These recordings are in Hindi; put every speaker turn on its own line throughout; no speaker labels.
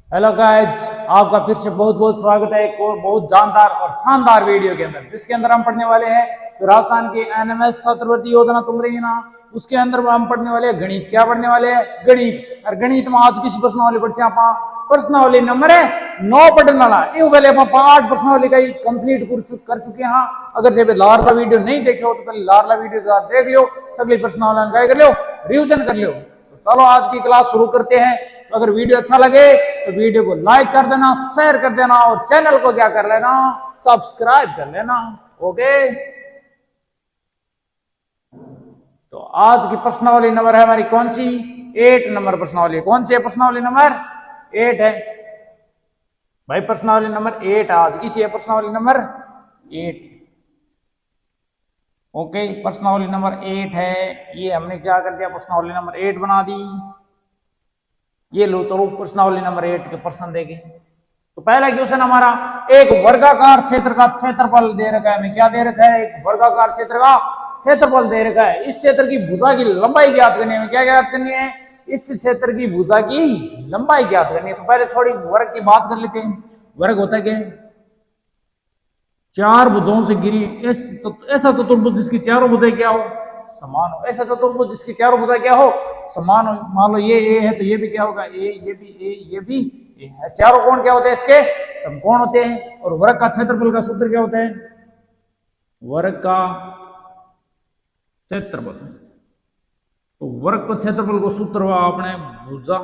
हेलो गाइज, आपका फिर से बहुत बहुत स्वागत है एक और बहुत जानदार और शानदार वीडियो के अंदर, जिसके अंदर हम पढ़ने वाले हैं तो राजस्थान की एनएमएस छात्रवृत्ति योजना चल रही है ना, उसके अंदर हम पढ़ने वाले हैं गणित। क्या पढ़ने वाले हैं? गणित। और गणित में आज किसी प्रश्नावली पढ़ से आप प्रश्नावली नंबर है 9 पढ़ने वाला ये पहले आप 8 प्रश्नावली का कंप्लीट कर चुके हैं। अगर जब लारला वीडियो नहीं देखे हो तो पहले लारला वीडियो देख लो, सगली प्रश्नावली क्या कर लो, रिविजन कर लो। तो चलो आज की क्लास शुरू करते हैं। तो अगर वीडियो अच्छा लगे तो वीडियो को लाइक कर देना, शेयर कर देना और चैनल को क्या कर लेना, सब्सक्राइब कर लेना। ओके, तो आज की प्रश्नावली नंबर है हमारी कौन सी? 8 नंबर प्रश्नावली। कौन सी है? प्रश्नावली नंबर 8 है भाई। प्रश्नावली नंबर 8 आज की है, प्रश्नावली नंबर 8। ओके, प्रश्नावली नंबर 8 है। ये हमने क्या कर दिया, प्रश्नावली नंबर 8 बना दी। ये लो, चलो प्रश्नावली नंबर 8 के प्रश्न देंगे। तो पहला क्वेश्चन हमारा, एक वर्गाकार क्षेत्र का क्षेत्रफल दे रखा है। हमें क्या दे रखा है? एक वर्गाकार क्षेत्र का क्षेत्रफल दे रखा है। इस क्षेत्र की भुजा की लंबाई ज्ञात करनी है। क्या ज्ञात करनी है? इस क्षेत्र की भुजा की लंबाई ज्ञात करनी है। तो पहले थोड़ी वर्ग की बात कर लेते हैं। वर्ग होता है क्या? चार भुजाओं से घिरी ऐसा चतुर्भुज जिसकी चारों भुजाएं क्या हो, समान हो। ऐसा चतुर्भुज जिसकी चारों भुजाएं क्या हो, समान हो। मान लो ये ए है तो ये भी क्या होगा, ए, ये भी ए, ये भी ए है। चारों कोण क्या होते हैं? इसके समकोण होते हैं। और वर्ग का क्षेत्रफल का सूत्र क्या होता है? वर्ग का क्षेत्रफल, तो वर्ग का क्षेत्रफल को सूत्र हुआ आपने भुजा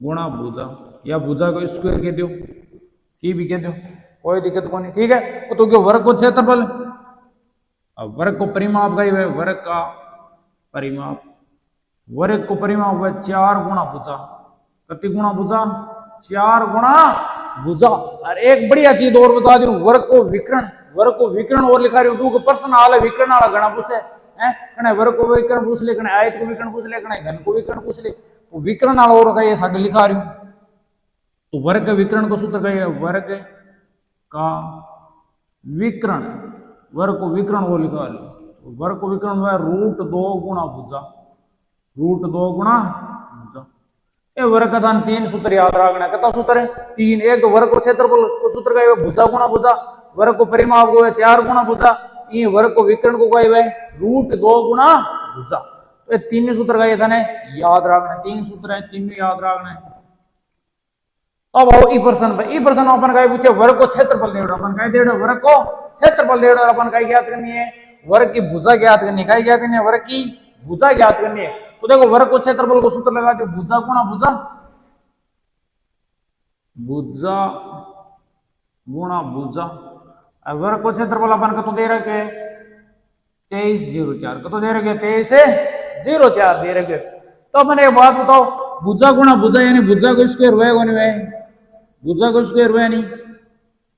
गुणा भुजा, या भुजा को स्क्वायर कह दो, की भी कह दो, कोई दिक्कत को नहीं। ठीक है, तो क्या वर्ग को क्षेत्रफल, अब वर्ग को परिमाप गई है, वर्ग का परिमाप, वर्ग को परिमाप हुआ 4 गुणा भुजा। कितनी गुणा भुजा? 4 गुणा भुजा। और एक बढ़िया चीज और बता दूं, वर्ग को विकर्ण, वर्ग को विकर्ण और लिखा रही हूं, प्रश्न आला विकर्ण आला गणा पूछे है कने वर्ग को विकर्ण पूछ ले, कने आयत को विकर्ण पूछ ले, कने घन को विकर्ण पूछ ले, तो विकर्ण आला और ये साथ लिखा रही हूं। तो वर्ग के विकर्ण को सूत्र कहिए वर्ग का विकर्ण, वर्ग को विकर्ण वो लिखा लो। तो वर्ग को विकर्ण हुआ √2 गुणा भुजा, √2 गुणा भुजा। ये वर्ग का दान 3 सूत्र याद रखना। कितना सूत्र है? 3। एक तो वर्ग को क्षेत्रफल को सूत्र का भुजा गुणा भुजा, वर्ग को परिमाप को 4 गुणा भुजा, ये वर्ग को विकर्ण को कहे हुए √2 गुणा भुजा। तो ये 3 सूत्र का ये था याद रखना। 3 सूत्र है, 3 याद रखना है। अब आओ ई प्रश्न अपन का पूछे वर्ग को क्षेत्रफल दे, अपन का दे, वर्ग को क्षेत्रफल दे, अपन का ज्ञात करनी है, वर्ग की भुजा ज्ञात करनी है। क्या ज्ञात करनी है? वर्ग की भुजा ज्ञात करनी है। तो देखो वर्ग को क्षेत्रफल को सूत्र लगा दो, भुजा गुणा भुजा, भुजा गुणा भुजा। वर्ग को क्षेत्रफल अपन का तो दे रखे 2304, कतो दे रखे 2304 दे रखे। तो अपन एक बात बताओ, भुजा गुणा भुजा यानी भुजा को स्क्वायर हुआ है, भुजा को स्क्वायर हुआ नहीं,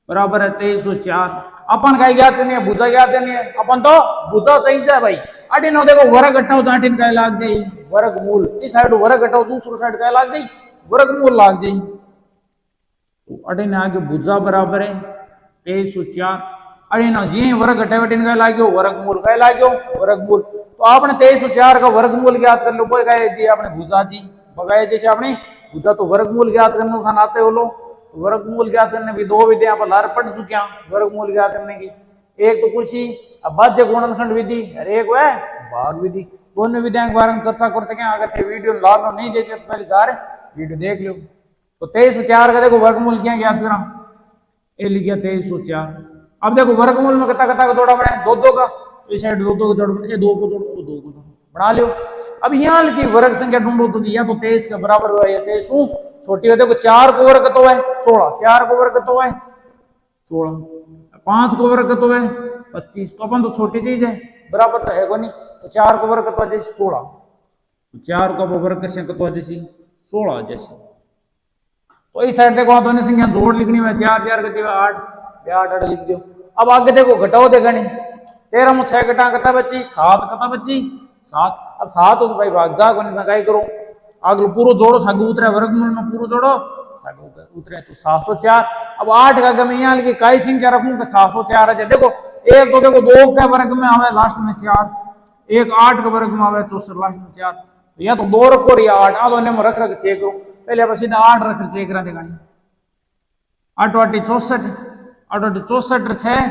बराबर है 2304। अपन का ज्ञात करनी है, भुजा ज्ञात करनी है। अपन तो भुजा चाहिए भाई। अटिन देखो वर्ग घटाओ तो अटिन का लाग जाए वर्गमूल, इस साइड वर्ग घटाओ दूसरी साइड का लाग जाए वर्गमूल लाग जाए। तो अटिन आगे भुजा बराबर है 2304। अटिन जी वर्ग घटाओ अटिन का लागो वर्गमूल, का लागो वर्गमूल। तो आपने 2304 का वर्गमूल ज्ञात कर लो। कोई कहे जी आपने भुजा जी बगाए जैसे आपने भुजा तो वर्गमूल ज्ञात करने का नाते हो लो। तो वर्गमूल ज्ञात करने की 2 विधियां पर लार पढ़ चुके हैं वर्गमूल ज्ञात करने की। एक तो कुर्सी अभाज्य गुणनखंड विधि और एक वह भाग विधि। दोनों विधियों के बारे में चर्चा कर सके। अगर वीडियो लाल नहीं देखे तो पहले जा रहे वीडियो देख लो। तो 2304 का देखो वर्गमूल क्या ज्ञात करा, ये लिख गया 2304। अब देखो वर्गमूल में कता कता का जोड़ा बना 2 का, इस साइड 2 का जोड़ बना, 2 को जोड़ो तो 2 को जोड़ो बना लो। अब यहाँ की वर्ग संख्या ढूंढो तो या तो 23 के बराबर हुआ या 23 छोटी हो। देखो 4 को वर्ग तो है 16, 4 को वर्ग तो है 16, 5 को वर्ग तो है 25। तो अपन तो छोटी चीज है, बराबर तो है को नहीं। तो 4 को वर्ग तो जैसे 16, 4 को वर्ग तो जैसे 16 जैसे। तो इस साइड देखो दोनों संख्या जोड़ लिखनी है, 4 4 गति 8, 8 8 लिख दो। अब आगे देखो घटाओ देखा नहीं, 13 में 6 घटा कता बची 7, कता बची 7। अब 7 हो तो भाई भाग जा को नहीं करो, आगे पूरा जोड़ो सागु उतरे वर्गमूल में पूरा जोड़ो सागु उतरे तो 704। अब 8 का गम यहाँ लिखी काई संख्या रखूं कि 704 है। देखो एक तो देखो 2 के वर्ग में आवे लास्ट में 4, एक 8 के वर्ग में आवे 64 लास्ट में 4, या तो 2 रखो या 8 दोनों में रख 6 करो। पहले आप सीधा 8 रख चेक करा देगा 8 8 64 8 8 64 6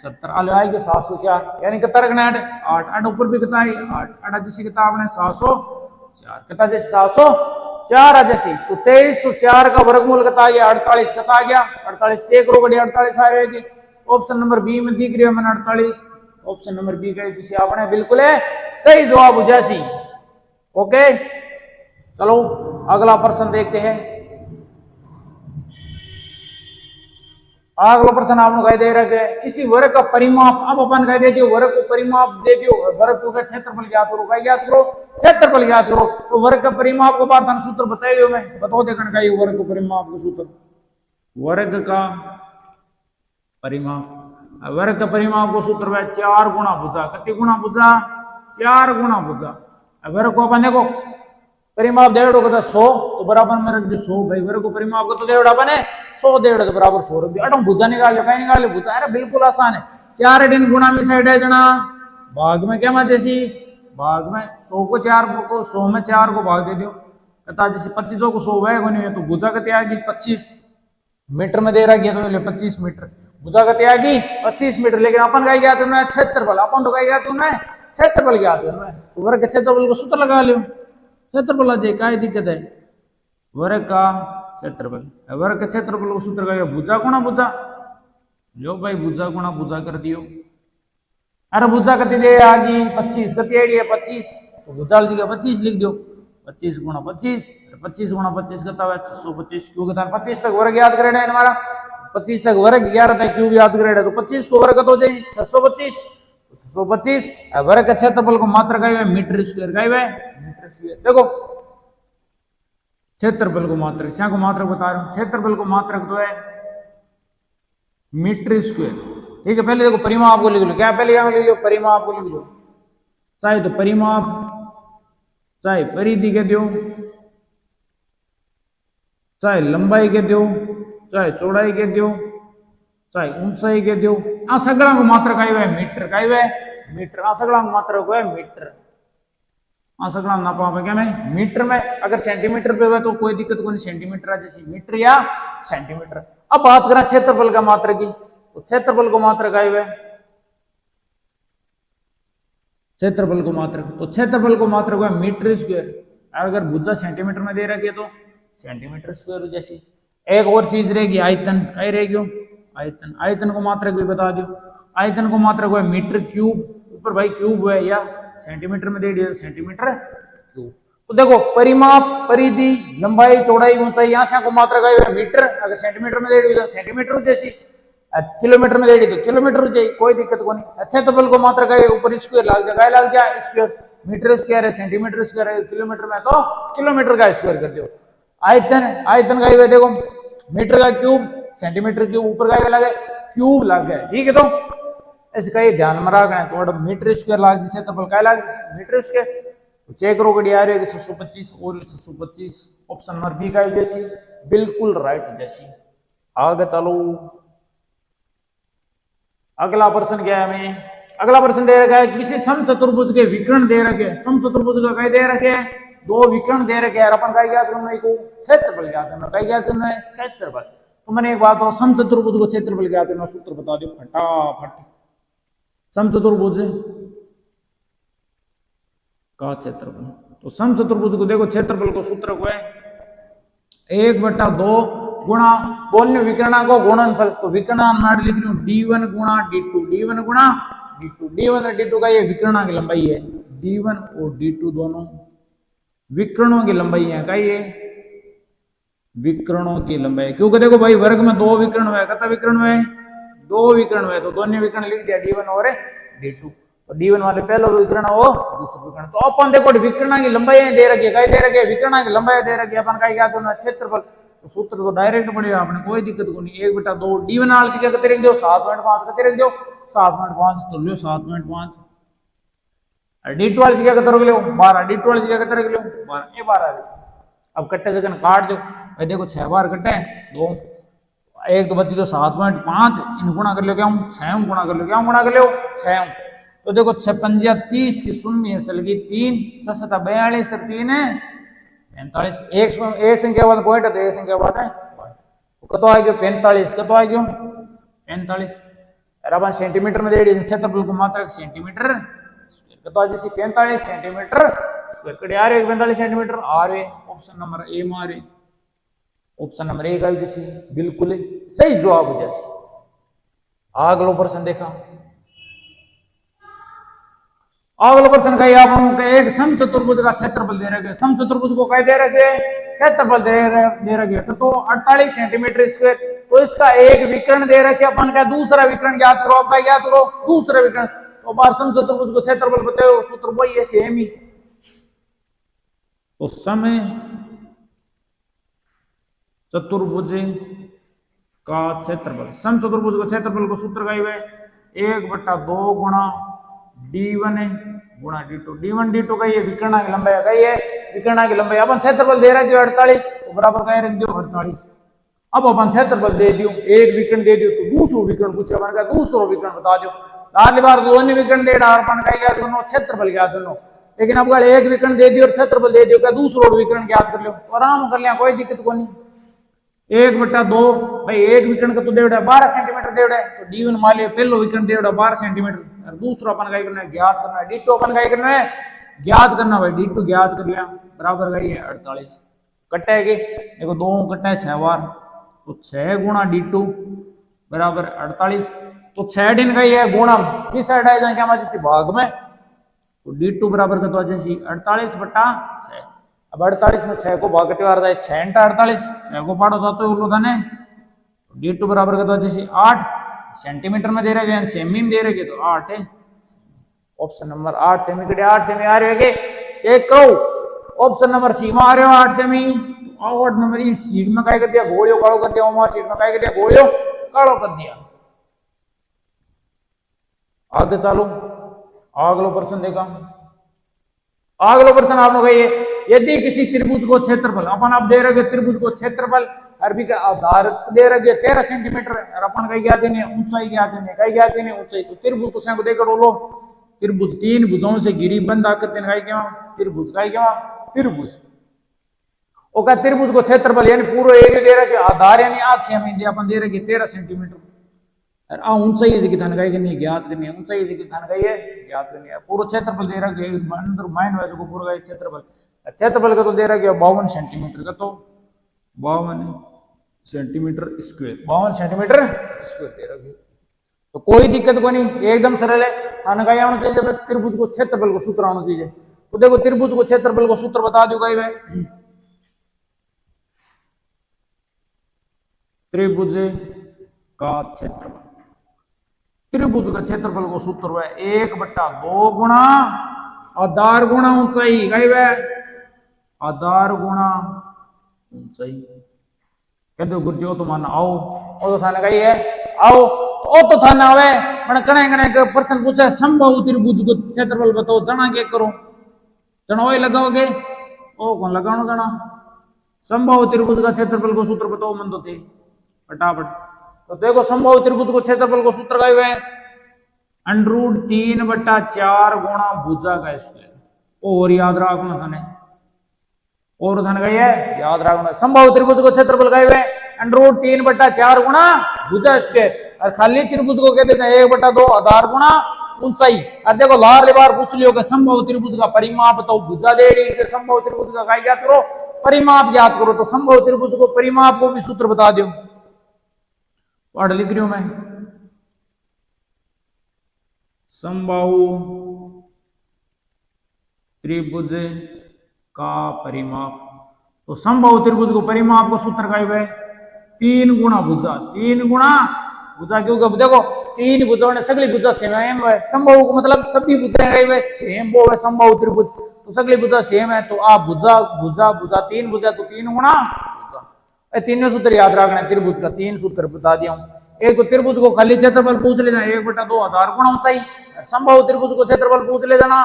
70 आलो आएगी 704 यानी कितना रखना है 8 8 ऊपर भी कितना है 8 8 जैसी किताब ने 704 कितना जैसे 704 आ जैसी तो 2304 का वर्गमूल कितना आ गया 48 कितना आ गया 48 चेक करो गड़ी 48 आ रहेगी ऑप्शन नंबर बी में दिख रही है मैंने 48 ऑप्शन नंबर बी का जिसे आपने बिल्कुल है सही जवाब हो जैसी ओके चलो अगला प्रश्न देखते हैं अगला प्रश्न आपने कह दे रहा है किसी वर्ग का परिमाप अब अपन कह देते हो वर्ग को परिमाप दे दियो वर्ग को क्षेत्रफल ज्ञात करो क्या ज्ञात करो क्षेत्रफल ज्ञात करो तो वर्ग का परिमाप को पार्थन सूत्र बताइए मैं बताओ देखने का ये वर्ग को परिमाप का सूत्र वर्ग का परिमाप वर्ग का परिमाप को सूत्र है 4 गुणा भुजा कितनी गुणा भुजा 4 गुणा भुजा वर्ग को अपन देखो परिमाप देवड़ो का 100 तो बराबर में रख दे 100 भाई वर्ग को परिमाप को तो देवड़ा बने 100 देवड़ा तो बराबर 100 रख दे अटम भुजा निकाल लो कहीं निकाल लो भुजा अरे बिल्कुल आसान है 4 दिन गुणा में साइड है जना भाग में क्या मत जैसी भाग में 100 को 4 को 100 में 4 को भाग दे दो कता जैसे 25 को 100 है कोई नहीं तो भुजा कितनी आएगी 25 मीटर में दे रखी है तो 25 मीटर भुजा कितनी आएगी 25 मीटर लेकिन अपन का क्या तुमने क्षेत्रफल अपन तो क्या तुमने क्षेत्रफल क्या तुमने वर्ग के क्षेत्रफल को सूत्र लगा लो क्षेत्रफल आ जाए क्या दिक्कत है वर्ग का क्षेत्रफल वर्ग के क्षेत्रफल को सूत्र का भुजा गुणा भुजा लो भाई भुजा गुणा भुजा कर दियो अरे भुजा कति दे आगी 25 कति आईडी है 25 तो भुजा जी का 25 लिख दो 25 गुणा 25 25 गुणा 25 कितना है 625 क्यों कहता है 25 तक वर्ग याद करेगा हमारा 25 तक वर्ग 11 तक क्यूब याद करेगा तो 25 को वर्ग तो जाए 625 625 वर्ग का क्षेत्रफल को मात्रा का है मीटर स्क्वायर का है मीटर स्क्वायर देखो क्षेत्रफल को मात्रक क्या को मात्रक बता रहा हूं क्षेत्रफल को मात्रक तो है मीटर स्क्वायर ठीक है पहले देखो परिमाप को लिख लो क्या पहले यहां लिख लो परिमाप को लिख लो चाहे तो परिमाप चाहे परिधि के दो चाहे लंबाई के दो चाहे चौड़ाई के दो चाहे ऊंचाई के दो आ सगड़ा को मात्रक आई है मीटर का है मीटर आ सगड़ा को मात्रक है मीटर आ सगड़ा नापा पे क्या में मीटर में अगर सेंटीमीटर पे हुआ तो कोई दिक्कत कोई नहीं सेंटीमीटर जैसे मीटर या सेंटीमीटर अब बात करें क्षेत्रफल का मात्रक की तो क्षेत्रफल को मात्रक आई है क्षेत्रफल को मात्रक तो क्षेत्रफल को मात्रक है मीटर स्क्वायर अगर भुजा सेंटीमीटर में दे रखी है तो सेंटीमीटर स्क्वायर जैसी एक और चीज रहेगी आयतन कई रहेगी आयतन आयतन को मात्रक भी बता दो आयतन को मात्रक है मीटर क्यूब ऊपर भाई क्यूब है या सेंटीमीटर में दे दिया सेंटीमीटर क्यूब तो देखो परिमाप परिधि लंबाई चौड़ाई ऊंचाई यहाँ से को मात्रक है मीटर अगर सेंटीमीटर में दे दी तो सेंटीमीटर जैसी किलोमीटर में दे दी तो किलोमीटर जैसी कोई दिक्कत को नहीं क्षेत्रफल को मात्रक है ऊपर स्क्वायर लग जाए स्क्वायर मीटर स्क्वायर है सेंटीमीटर स्क्वायर है किलोमीटर में तो किलोमीटर का स्क्वायर कर दो आयतन आयतन का ही देखो मीटर का क्यूब सेंटीमीटर क्यूब ऊपर का लगे क्यूब लग गए ठीक है तो ऐसे कहीं ध्यान में रखना है तो मीटर स्क्वायर लाग जी क्षेत्रफल का लाग मीटर स्क्वायर तो चेक करो गड़ी आ रही है 625 और 625 ऑप्शन नंबर बी का जैसी बिल्कुल राइट जैसी आगे चलो अगला प्रश्न क्या है हमें अगला प्रश्न दे रखा है किसी समचतुर्भुज के विकर्ण दे रखे हैं समचतुर्भुज का कई दे रखे हैं दो विकर्ण दे रखे हैं अपन कई ज्ञात करना को क्षेत्रफल ज्ञात करना कई ज्ञात करना है क्षेत्रफल तो मैंने एक बात हो समचतुर्भुज को क्षेत्रफल ज्ञात करना सूत्र बता दो फटाफट समचतुर्भुज का क्षेत्रफल तो समचतुर्भुज को देखो क्षेत्रफल को सूत्र को है 1/2 गुणा बोलने विकर्णा को गुणनफल तो विकर्णा मैं लिख रही हूँ d1 गुणा d2 d1 गुणा d2 d1 और d2 का ये विकर्णा की लंबाई है d1 और d2 दोनों विकर्णों की लंबाई है क्या ये विकर्णों की लंबाई क्योंकि देखो भाई वर्ग में दो विकर्ण हुआ है कितना विकर्ण हुआ है दो विकर्ण हुए तो दोनों विकर्ण लिख दिया d1 और d2 तो d1 वाले पहला विकर्ण हो दूसरा विकर्ण तो अपन देखो विकर्ण की लंबाई दे रखी है कई दे रखी है विकर्ण की लंबाई दे रखी है अपन कहीं क्या करना क्षेत्रफल तो सूत्र तो डायरेक्ट पड़ेगा आपने कोई दिक्कत को नहीं 1/2 d1 वाले जगह कितने रख दो 7.5 कितने रख दो 7.5 तो लो 7.5 d2 वाली जगह कितने रख लो 12 d2 वाली जगह कितने रख लो 12 ये 12 अब कट्टे से काट दो भाई देखो 6 बार कट्टे दो एक तो बच्ची को 7.5 इन गुणा कर लो क्या 6 गुणा कर लो क्या गुणा कर लो 6 तो देखो 6 पंजा 30 की शून्य सलगी 3 6 42 3 है 45 एक संख्या बाद पॉइंट है तो एक संख्या बाद है कतो आ गयो 45 कतो आ गयो 45 और अपन सेंटीमीटर में दे क्षेत्रफल को मात्रक सेंटीमीटर कतो आ जैसे 45 सेंटीमीटर स्क्वायर कड़े आ रहे 45 सेंटीमीटर आ रहे ऑप्शन नंबर ए में आ रहे ऑप्शन नंबर 1 आई जैसी बिल्कुल सही जवाब हो जैसे अगलो प्रश्न देखा अगला प्रश्न कही आप एक समचतुर्भुज का क्षेत्रफल दे रखे समचतुर्भुज को कह दे रखे क्षेत्रफल दे रखे तो 48 सेंटीमीटर स्क्वायर तो इसका एक विकर्ण दे रखे अपन का दूसरा विकर्ण ज्ञात करो अब ज्ञात करो दूसरा विकर्ण तो बार समचतुर्भुज को क्षेत्रफल बताओ सूत्र वही है सेम ही तो समय चतुर्भुज का क्षेत्रफल समचतुर्भुज का क्षेत्रफल को सूत्र का हुआ 1/2 गुणा d1 गुणा d2 d1 d2 का ये विकर्ण की लंबाई का ये विकर्ण की लंबाई अपन क्षेत्रफल दे रहा है 48 तो बराबर का रख दियो 48 अब अपन क्षेत्रफल दे दियो एक विकर्ण दे दियो तो दूसरा विकर्ण पूछे अपन का दूसरा विकर्ण बता दो अगली बार दोनों विकर्ण दे रहा अपन का क्या दोनों क्षेत्रफल ज्ञात कर लो लेकिन अब अगर एक विकर्ण दे दियो और क्षेत्रफल दे दियो क्या दूसरा विकर्ण ज्ञात कर लो तो आराम कर लिया कोई दिक्कत को नहीं 1/2 भाई एक विकर्ण का तो देवड़ा 12 सेंटीमीटर देवड़ा है तो d1 मान लियो पहलो विकर्ण देवड़ा 12 सेंटीमीटर और दूसरा अपन का करना है ज्ञात करना है d2 अपन का करना है ज्ञात करना भाई d2 ज्ञात कर लिया बराबर का ये 48 कटेगी देखो दो कटा है 6 बार तो 6 गुणा d2 बराबर 48 तो 6 दिन का ये गुणम किस साइड आ जाए क्या जैसे भाग में तो d2 बराबर का तो जैसे 48/6 अब 48 में 6 को भाग कटे आ जाए 6 × 48 6 को पाड़ो तो उल्लो थाने d2 बराबर का तो जैसे 8 सेंटीमीटर में दे रहे हैं सेमी में दे रहे तो 8 है ऑप्शन नंबर 8 सेमी कटे 8 सेमी आ रहे हैं चेक करो ऑप्शन नंबर सी में आ रहे हो 8 सेमी 8 नंबर ये सीट में काय कर दिया गोलियों कालो कर दिया ओमार सीट में काय कर दिया गोलियों कालो कर दिया आगे चलो अगला प्रश्न देखा अगला प्रश्न आप लोग ये यदि किसी त्रिभुज को क्षेत्रफल अपन आप दे रहे त्रिभुज को क्षेत्रफल अरबी का आधार दे रहे 13 सेंटीमीटर और अपन कहीं क्या देने ऊंचाई क्या देने कहीं क्या देने ऊंचाई तो त्रिभुज को देखकर बोलो त्रिभुज 3 भुजाओं से घिरी बंद आकृति कहीं क्या त्रिभुज कहीं क्या त्रिभुज वो का त्रिभुज को क्षेत्रफल यानी पूरा एरिया दे रखे आधार यानी आज से हम अपन दे रखे 13 सेंटीमीटर और आ ऊंचाई जी की धनगाई करनी है ज्ञात करनी है ऊंचाई जी की धनगाई है ज्ञात करनी है पूरा क्षेत्रफल दे रखे अंदर माइन वाइज को पूरा क्षेत्रफल क्षेत्रफल का तो दे रखे 52 सेंटीमीटर का तो 52 सेंटीमीटर स्क्वायर 52 सेंटीमीटर स्क्वायर दे रखे तो कोई दिक्कत को नहीं एकदम सरल है धनगाई आना चाहिए बस त्रिभुज को क्षेत्रफल को सूत्र आना चाहिए तो देखो त्रिभुज को क्षेत्रफल को सूत्र बता दो गई भाई त्रिभुज का क्षेत्रफल त्रिभुज का क्षेत्रफल को सूत्र हुआ 1/2 गुणा आधार गुणा ऊंचाई गई वे आधार गुणा ऊंचाई कहते गुरुजी तो माना आओ ओ तो थाने गई है आओ ओ तो थाने आवे पण कने कने प्रश्न पूछे संभव त्रिभुज को क्षेत्रफल बताओ जना के करो जना वही लगाओगे ओ कौन लगानो जना संभव त्रिभुज का क्षेत्रफल को सूत्र बताओ मन तो थे फटाफट तो देखो संभव त्रिभुज को क्षेत्रफल को सूत्र का हुआ है √3/4 गुणा भुजा का स्क्वायर और याद रखना थाने और थाने गई है याद रखना संभव त्रिभुज को क्षेत्रफल का हुआ है √3/4 गुणा भुजा स्क्वायर और खाली त्रिभुज को कहते हैं 1/2 आधार गुणा ऊंचाई और देखो लार बार पूछ लियो कि संभव त्रिभुज का परिमाप बताओ भुजा दे रही है संभव त्रिभुज का क्या करो परिमाप ज्ञात करो तो संभव त्रिभुज को परिमाप को भी सूत्र बता दो पढ़ लिख रही हूं मैं संभव त्रिभुज का परिमाप तो संभव त्रिभुज को परिमाप को सूत्र का है 3 गुणा भुजा 3 गुणा भुजा क्योंकि देखो 3 भुजाओं ने सगली भुजा सेम है संभव को मतलब सभी भुजाएं सेम वो है संभव त्रिभुज तो सगली भुजा सेम है तो आप भुजा भुजा भुजा 3 भुजा तो 3 गुणा भुजा तीनों सूत्र याद रखना है त्रिभुज का 3 सूत्र बता दिया हूं एक तो त्रिभुज को खाली क्षेत्रफल पूछ ले जाना 1/2 आधार गुणा ऊंचाई संभव त्रिभुज को क्षेत्रफल पूछ ले जाना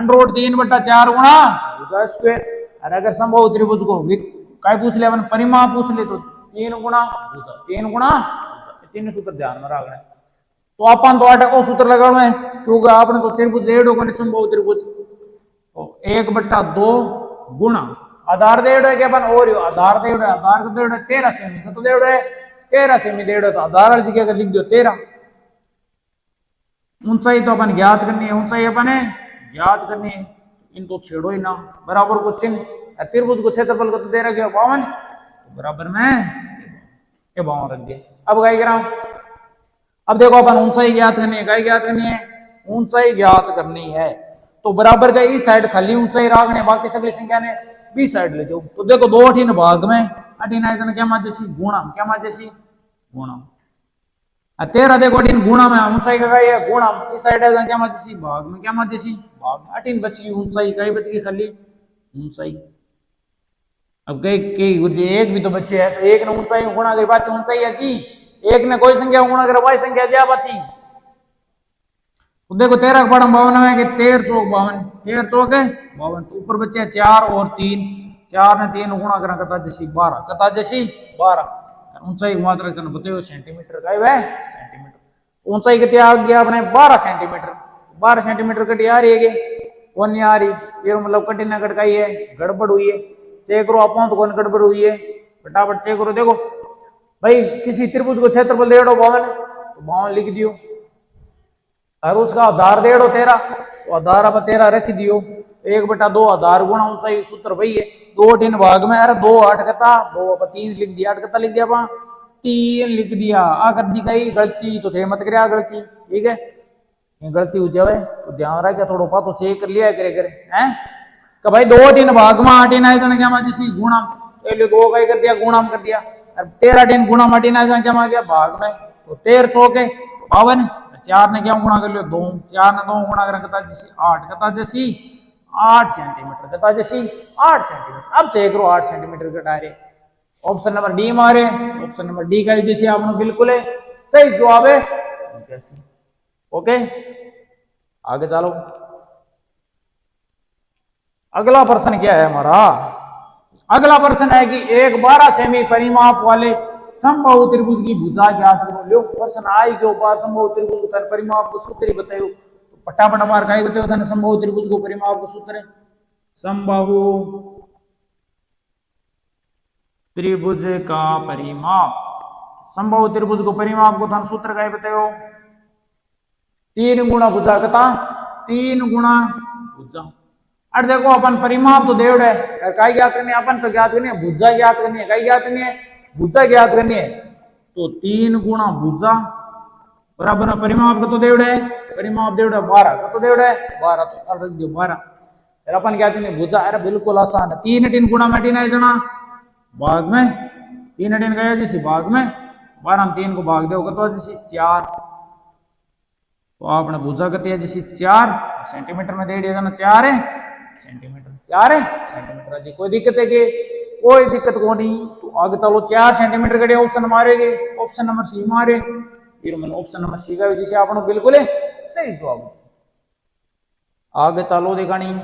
√3/4 गुणा भुजा स्क्वायर और अगर संभव त्रिभुज को काय पूछ ले अपन परिमाप पूछ ले तो 3 गुणा भुजा 3 गुणा तीन सूत्र ध्यान में रखना है तो अपन तो 8 सूत्र लगाना है क्योंकि आपने तो त्रिभुज डेढ़ होगा संभव त्रिभुज तो 1/2 गुणा आधार देड़ो है कि अपन और आधार देड़ो है, आधार को देड़ो है 13 सेमी तो देड़ो है 13 सेमी देड़ो तो आधार वाली जगह लिख दो 13। ऊंचाई तो अपन ज्ञात करनी है, ऊंचाई अपन ज्ञात करनी है, इनको छेड़ो ही ना, बराबर को चिन्ह त्रिभुज को क्षेत्रफल को तो दे रखे 52 तो बराबर में ये 52 रख दिया। अब क्या करा, अब देखो अपन ऊंचाई ज्ञात करनी है, क्या ज्ञात करनी है, ऊंचाई ज्ञात करनी है तो बराबर का इस साइड खाली ऊंचाई रखने बाकी सगली संख्या ने बी साइड ले जाओ तो देखो 2 अठीन भाग में अठीन आयतन क्या मार जैसी गुणा, क्या मार जैसी गुणा 13 देखो अठीन गुणा में ऊंचाई का है गुणा, इस साइड आयतन क्या मार जैसी भाग में, क्या मार जैसी भाग में, अठीन बच गई ऊंचाई, कई बच गई खाली ऊंचाई। अब कई गुरुजी एक भी तो बच्चे है तो एक ने ऊंचाई गुणा कर पाची ऊंचाई अच्छी, एक ने कोई संख्या गुणा कर वाई संख्या ज्या बची तो देखो 13 का पढ़म 52 है कि 13 चौक 52, 13 चौक है 52 तो ऊपर बच्चे 4 और 3, 4 ने 3 गुणा करा कता जैसी 12, कता जैसी 12, ऊंचाई मात्रा करना बताओ सेंटीमीटर का है सेंटीमीटर, ऊंचाई कितनी आ गया अपने 12 सेंटीमीटर, 12 सेंटीमीटर कटी आ रही है कौन नहीं आ रही, ये मतलब कटी ना कटकाई है गड़बड़ हुई है, चेक करो आप तो कौन गड़बड़ हुई है फटाफट चेक करो। देखो भाई किसी त्रिभुज को क्षेत्रफल दे दो 52 तो 52 लिख दियो और उसका आधार दे दो 13 तो आधार अब 13 रख दियो, 1/2 आधार गुणा ऊंचाई सूत्र वही है, 2 3 भाग में, अरे 2 8 कता 2 अब 3 लिख दिया, 8 कता लिख दिया अपा 3 लिख दिया, आ कर दी गई गलती तो थे मत करे गलती, ठीक है ये गलती हो जाए तो ध्यान रख थोड़ा पा तो चेक कर लिया करे करे हैं कि भाई 2 3 भाग में 8 आयतन क्या जैसी गुणा, पहले 2 का कर दिया गुणा कर दिया, 13 3 गुणा 8 आयतन क्या गया भाग में तो 13 चौक है 52, 4 ने क्या गुणा कर लियो 2, 4 ने 2 गुणा कर कता जैसी 8, कता जैसी 8 सेंटीमीटर, कता जैसी 8 सेंटीमीटर। अब चेक करो 8 सेंटीमीटर कटा रहे, ऑप्शन नंबर डी मारे, ऑप्शन नंबर डी का जैसे आपने बिल्कुल है सही जवाब है जैसे। ओके आगे चलो, अगला प्रश्न क्या है हमारा, अगला प्रश्न है कि एक 12 सेमी परिमाप वाले समबाहु त्रिभुज की भुजा ज्ञात करो। लो प्रश्न आई के ऊपर समबाहु त्रिभुज का परिमाप को सूत्र बताओ, फटाफट मार का बताओ था समबाहु त्रिभुज को परिमाप को सूत्र, समबाहु त्रिभुज का परिमाप, समबाहु त्रिभुज को परिमाप को था सूत्र का बताओ 3 गुणा भुजा कता 3 गुणा भुजा। अरे देखो अपन परिमाप तो देवड़ है काय ज्ञात करनी है, अपन तो ज्ञात करनी है भुजा ज्ञात करनी है, काय ज्ञात करनी है भुजा ज्ञात करनी है तो 3 गुणा भुजा बराबर परिमाप का तो देवड़ है, परिमाप देवड़ है 12 का तो देवड़ है 12 तो रख दो 12, फिर अपन ज्ञात करनी भुजा, अरे बिल्कुल आसान है 3 3 गुणा में 18 जना भाग में 3 18 गया जैसे भाग में 12 में 3 को भाग दो तो जैसे 4 तो आपने भुजा करती है जैसे 4 सेंटीमीटर में दे दिया ना 4 है सेंटीमीटर, 4 है सेंटीमीटर जी, कोई दिक्कत है कि कोई दिक्कत को नहीं तो आगे चलो 4 सेंटीमीटर के ऑप्शन मारेगे, ऑप्शन नंबर सी मारे, फिर मैंने ऑप्शन नंबर सी का जैसे आपने बिल्कुल है सही जवाब। आगे चलो देखा नहीं,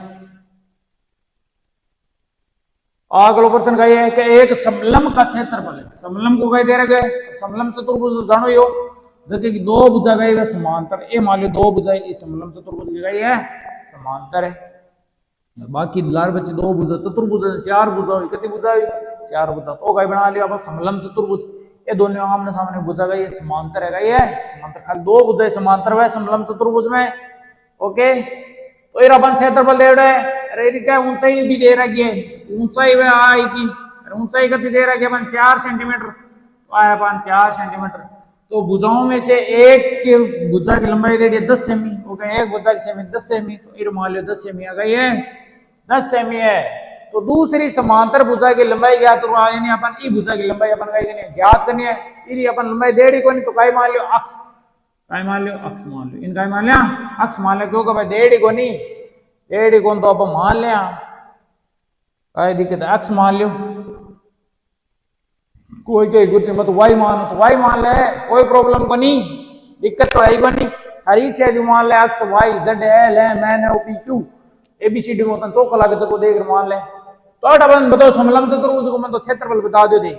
अगला प्रश्न का है कि एक समलम का क्षेत्रफल है, समलम को कह दे रहे गए समलम चतुर्भुज जानो यो जैसे कि 2 भुजा गई है समांतर, ये मान लो 2 भुजा इस समलम चतुर्भुज की गई है समांतर है, बाकी लार बच्चे 2 भुजा चतुर्भुज 4 भुजा हुई, कितनी भुजा हुई 4 भुजा तो कहीं बना लिया समलम चतुर्भुज, ये दोनों आमने सामने भुजा गई है समांतर है गई है समांतर, खाली 2 भुजा समांतर है समलम चतुर्भुज में। ओके तो ये अपन क्षेत्रफल दे रहे हैं, अरे क्या ऊंचाई भी दे रखी है, ऊंचाई में आएगी, ऊंचाई कितनी दे रखी है अपन 4 सेंटीमीटर, तो आया अपन 4 सेंटीमीटर, तो भुजाओं में से एक की भुजा की लंबाई दे दी 10 सेमी, ओके एक भुजा की सेमी 10 सेमी तो ये मान लो 10 सेमी आ गई है 10 सेमी है, तो दूसरी समांतर भुजा की लंबाई ज्ञात करो, यानी अपन ई भुजा की लंबाई अपन ज्ञात करनी है, इरी अपन लंबाई दे दी कोनी तो काय मान लो अक्ष, काय मान लो अक्ष मान लो, इन काय मान लिया अक्ष मान लिया, क्योंकि भाई दे दी कोनी दे दी कोन तो अपन मान लिया, काय दिक्कत है अक्ष मान लो, कोई कहीं कुछ मत वाई मानो तो वाई मान ले, कोई प्रॉब्लम को नहीं, दिक्कत तो है ही बनी, हर ही चीज मान ले X Y Z L M N O P Q A B C D को चौका लगे चको देख मान ले, तो अपन बताओ समलम चतुर्भुज को मैं तो क्षेत्रफल बता दो दे,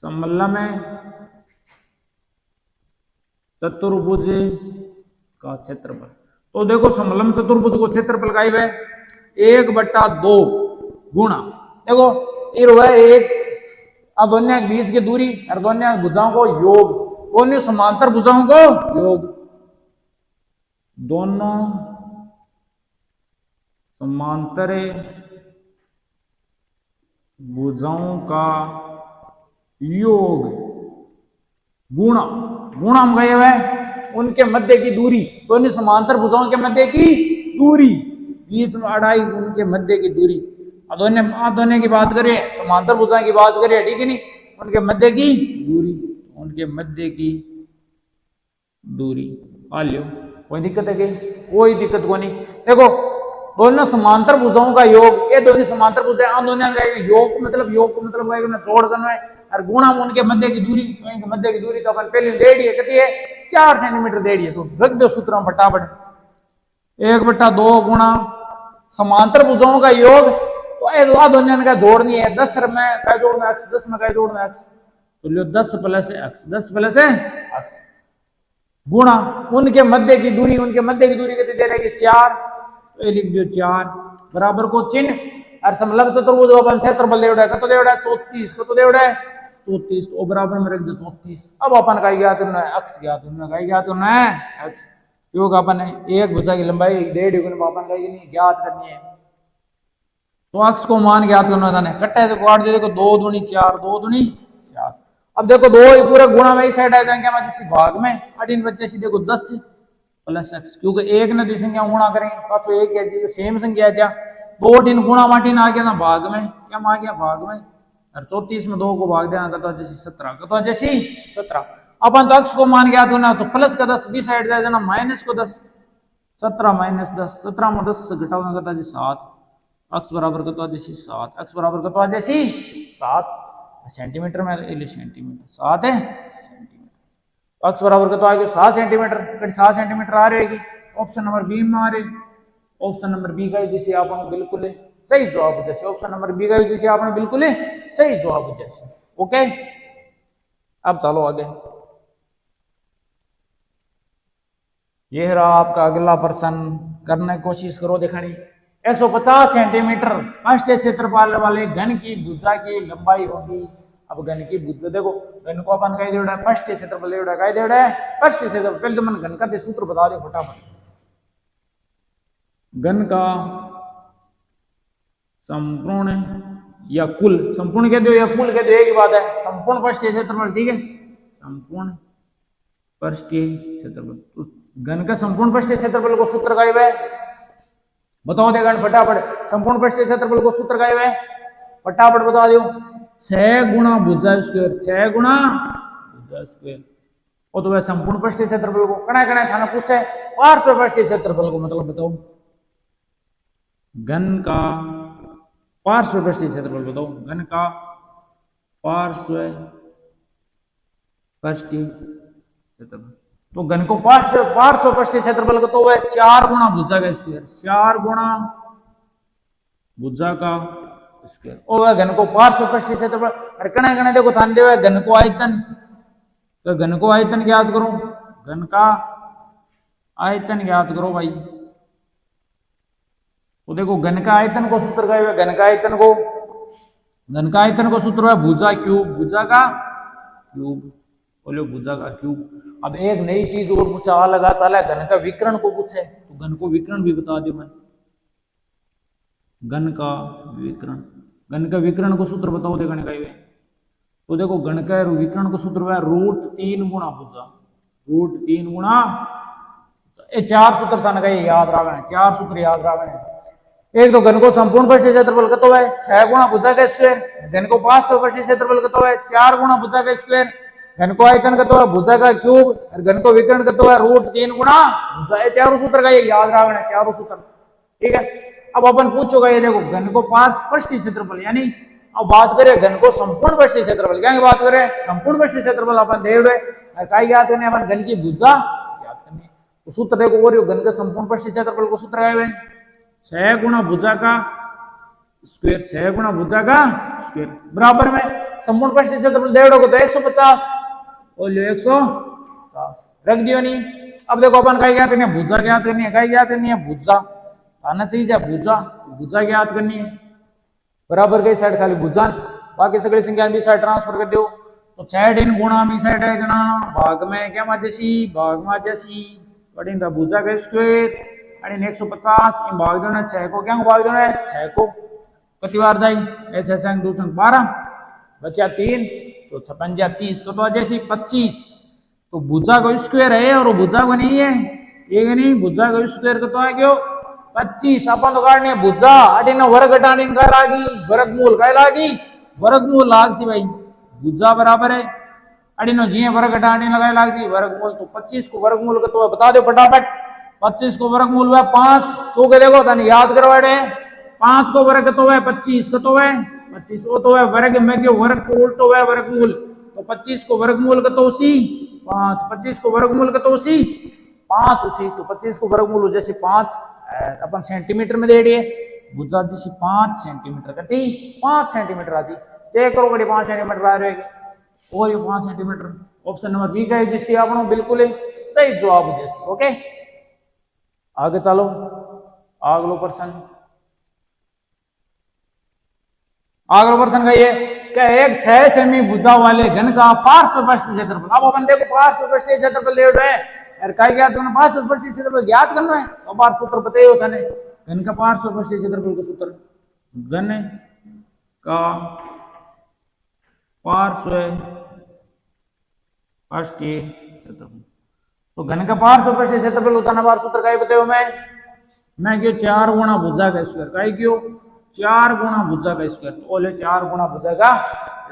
समलम चतुर्भुज का क्षेत्रफल, तो देखो समलम चतुर्भुज को क्षेत्रफल का है 1/2 गुणा देखो ये हुआ एक दोनों के बीच की दूरी और दोनों भुजाओं को योग, दोनों समांतर भुजाओं को योग, दोनों समांतर भुजाओं का योग गुणा, गुणा हम गए हुए उनके मध्य की दूरी, दोनों समांतर भुजाओं के मध्य की दूरी, बीच में अड़ाई उनके मध्य की दूरी। दोनों की बात करें, समांतर भुजाओं की बात करें, ठीक है नहीं, उनके मध्य की दूरी, उनके मध्य की दूरी आ लियो, कोई दिक्कत है कि कोई दिक्कत को नहीं। देखो दोनों समांतर भुजाओं का योग, ये दोनों समांतर भुजाएं दोनों का योग को मतलब जोड़ करना है और गुणा में उनके मध्य की दूरी, उनके मध्य की दूरी तो अपन पहले दे दी है, कितनी है 4 सेंटीमीटर दे दी है, तो रख दो सूत्र में फटाफट 1/2 गुणा समांतर भुजाओं का योग, तो दोनों का जोड़नी है 10 में क्या जोड़ना x, 10 में क्या जोड़ना x, तो लियो 10 + x, 10 + x गुणा उनके मध्य की दूरी, उनके मध्य की दूरी कितनी दे रहेगी 4, तो ये लिख दियो 4 बराबर को चिन्ह और समलंब चतुर्भुज अपन क्षेत्रफल देवड़ा कतो देवड़ा 34, कतो देवड़ा 34, तो बराबर में रख दो 34। अब अपन का ज्ञात करना है x, ज्ञात करना है ज्ञात करना है x, क्योंकि अपन एक भुजा की लंबाई 1.5 गुना अपन का नहीं ज्ञात करनी है, तो x को मान ज्ञात करना था, कट्टे से काट दे, देखो 2 दूनी 4, 2 दूनी 4। अब देखो 2 ही पूरा गुणा में साइड आ जाएंगे हमारे जिस भाग में, 18 बच्चे से देखो 10 + x, क्योंकि एक ने दूसरी संख्या गुणा करें पाछो एक है सेम संख्या है, 2 दिन गुणा माटीन आ गया ना भाग में, क्या आ गया भाग में, और 34 में 2 को भाग देना कतो जैसी 17, कतो जैसी 17। अपन तो x को मान ज्ञात होना, तो प्लस का 10 बी साइड जाए जाना माइनस को 10, 17 - 10, 17 में 10 घटाओ कतो जैसी 7, x बराबर कतो जैसी 7, x बराबर कतो जैसी 7 सेंटीमीटर में, सेंटीमीटर 7 है सेंटीमीटर, x बराबर कतो आ गया 7 सेंटीमीटर, 7 सेंटीमीटर आ रहेगी, ऑप्शन नंबर बी में आ रही, ऑप्शन नंबर बी का जैसे आपने बिल्कुल सही जवाब, जैसे ऑप्शन नंबर बी का जैसे आपने बिल्कुल सही जवाब जैसे। ओके अब चलो आगे, यह रहा आपका अगला प्रश्न, करने की कोशिश करो दिखानी। 150 सेंटीमीटर पृष्ठीय क्षेत्रफल वाले घन की भुजा की लंबाई होगी। अब घन की भुजा देखो, घन को अपन कह देड़ा है पृष्ठीय क्षेत्रफल देड़ा, कह देड़ा है पृष्ठीय क्षेत्रफल, पहले तो मन घन का सूत्र बता दे फटाफट, घन का संपूर्ण या कुल, संपूर्ण कह दो या कुल कह दो एक ही बात है, संपूर्ण पृष्ठीय क्षेत्रफल, ठीक है संपूर्ण पृष्ठीय क्षेत्रफल, तो घन का संपूर्ण पृष्ठीय क्षेत्रफल को सूत्र का है, बताओ देगा फटाफट, संपूर्ण पृष्ठीय क्षेत्रफल को सूत्र का है फटाफट बता दो, 6 गुणा भुजा स्क्वायर, 6 गुणा भुजा स्क्वायर, और तो वह संपूर्ण पृष्ठीय क्षेत्रफल को कणा कणा थाना पूछे पार्श्व पृष्ठीय क्षेत्रफल को मतलब बताओ, घन का पार्श्व पृष्ठीय क्षेत्रफल बताओ, घन का पार्श्व पृष्ठीय क्षेत्रफल, तो घन को पार्श्व पृष्ठीय क्षेत्रफल का तो वह 4 गुणा भुजा का स्क्वायर, 4 गुणा भुजा का स्क्वायर, और वह घन को पार्श्व पृष्ठीय क्षेत्रफल, और कणे कणे देखो थान दे घन को आयतन, तो घन को आयतन ज्ञात करो, घन का आयतन ज्ञात करो भाई, तो देखो घन का आयतन को सूत्र का है, घन का आयतन को सूत्र है भुजा क्यूब, भुजा का क्यूब, बोलो भुजा का क्यूब। अब एक नई चीज और पूछा अलग आता घन का विकर्ण को पूछे, तो घन को विकर्ण भी बता दो मैं, घन का विकर्ण, घन का विकर्ण को सूत्र बताओ दे घन का, तो देखो घन का विकर्ण को सूत्र है √3 गुणा भुजा, √3 गुणा, ये 4 सूत्र था ना याद रखना, 4 सूत्र याद रखना, एक तो घन को संपूर्ण पृष्ठीय क्षेत्रफल कतो है 6 गुणा भुजा का स्क्वायर, घन को पार्श्व पृष्ठीय क्षेत्रफल कतो है 4 गुणा भुजा का स्क्वायर, घन को आयतन कतो है भुजा का क्यूब, और घन को विकर्ण कतो है √3 गुणा भुजा, ये 4 सूत्र का ये याद रखना, 4 सूत्र, ठीक है। अब अपन पूछोगा ये देखो घन को पार्श्व पृष्ठीय क्षेत्रफल, यानी अब बात करें घन को संपूर्ण पृष्ठीय क्षेत्रफल, क्या बात करें संपूर्ण पृष्ठीय क्षेत्रफल अपन दे रहे और काय याद करने अपन घन की भुजा याद करनी, तो सूत्र देखो और घन के संपूर्ण पृष्ठीय क्षेत्रफल को सूत्र है 6 गुणा भुजा का स्क्वायर, 6 गुणा भुजा का स्क्वायर बराबर में संपूर्ण पृष्ठीय क्षेत्रफल दे रहे तो 150, और लो 150 रख दियो नहीं। अब देखो अपन काय ज्ञात करनी है भुजा ज्ञात करनी है, काय ज्ञात करनी है भुजा, आना चाहिए भुजा, भुजा की याद करनी है, बराबर कई साइड खाली भुजा, बाकी सगळी संख्या बी साइड ट्रांसफर कर दो। तो 6 दिन गुणा बी साइड है जना भाग में क्या माजेसी भाग माजेसी पड़ी दा भुजा का स्क्वायर आणि 150 इन भाग देना 6 को क्या भाग देना है 6 को कितनी बार जाई ए 6 संग 2 संग 12 बचा 3 तो 56 या 30 को तो जैसी 25 तो भुजा का स्क्वायर है और भुजा को नहीं है ये नहीं भुजा का स्क्वायर को तो है क्यों 25 अपन तो काटने भुजा अटीन वर्ग घटाने का लागी वर्गमूल का लागी वर्गमूल लाग सी भाई भुजा बराबर है अड़ीनो जी वर्ग घटाने लगाए लाग जी वर्गमूल तो 25 को वर्गमूल का तो बता दो फटाफट 25 को वर्गमूल हुआ 5 तो के देखो तने याद करवाड़े 5 को वर्ग तो है 25 को तो है 25 वो तो है वर्ग में क्यों वर्ग को उल्टो है वर्गमूल तो 25 को वर्गमूल का तो उसी 5 25 को वर्गमूल का तो उसी 5 उसी तो 25 को वर्गमूल जैसे 5 अपन सेंटीमीटर में दे दिए भुजा जैसी 5 सेंटीमीटर कटी 5 सेंटीमीटर आती चेक करो बड़ी 5 सेंटीमीटर आ रही और ये 5 सेंटीमीटर ऑप्शन नंबर बी का है जिससे आप बिल्कुल सही जवाब जैसे ओके आगे चलो अगलो प्रश्न अगला प्रश्न का ये क्या एक 6 सेमी भुजा वाले घन का पार्श्वपृष्ठ क्षेत्रफल अब अपन देखो पार्श्वपृष्ठ क्षेत्रफल दे रहे हैं यार काय ज्ञात करना पार्श्वपृष्ठ क्षेत्रफल ज्ञात करना है तो बार सूत्र बताइए होता है घन का पार्श्वपृष्ठ क्षेत्रफल का सूत्र घन का पार्श्वपृष्ठ क्षेत्रफल तो घन का पार्श्वपृष्ठ क्षेत्रफल होता है बार सूत्र का बताओ मैं क्यों 4 गुणा भुजा का स्क्वायर का क्यों 4 गुणा भुजा का स्क्वायर तो बोले 4 गुणा भुजा का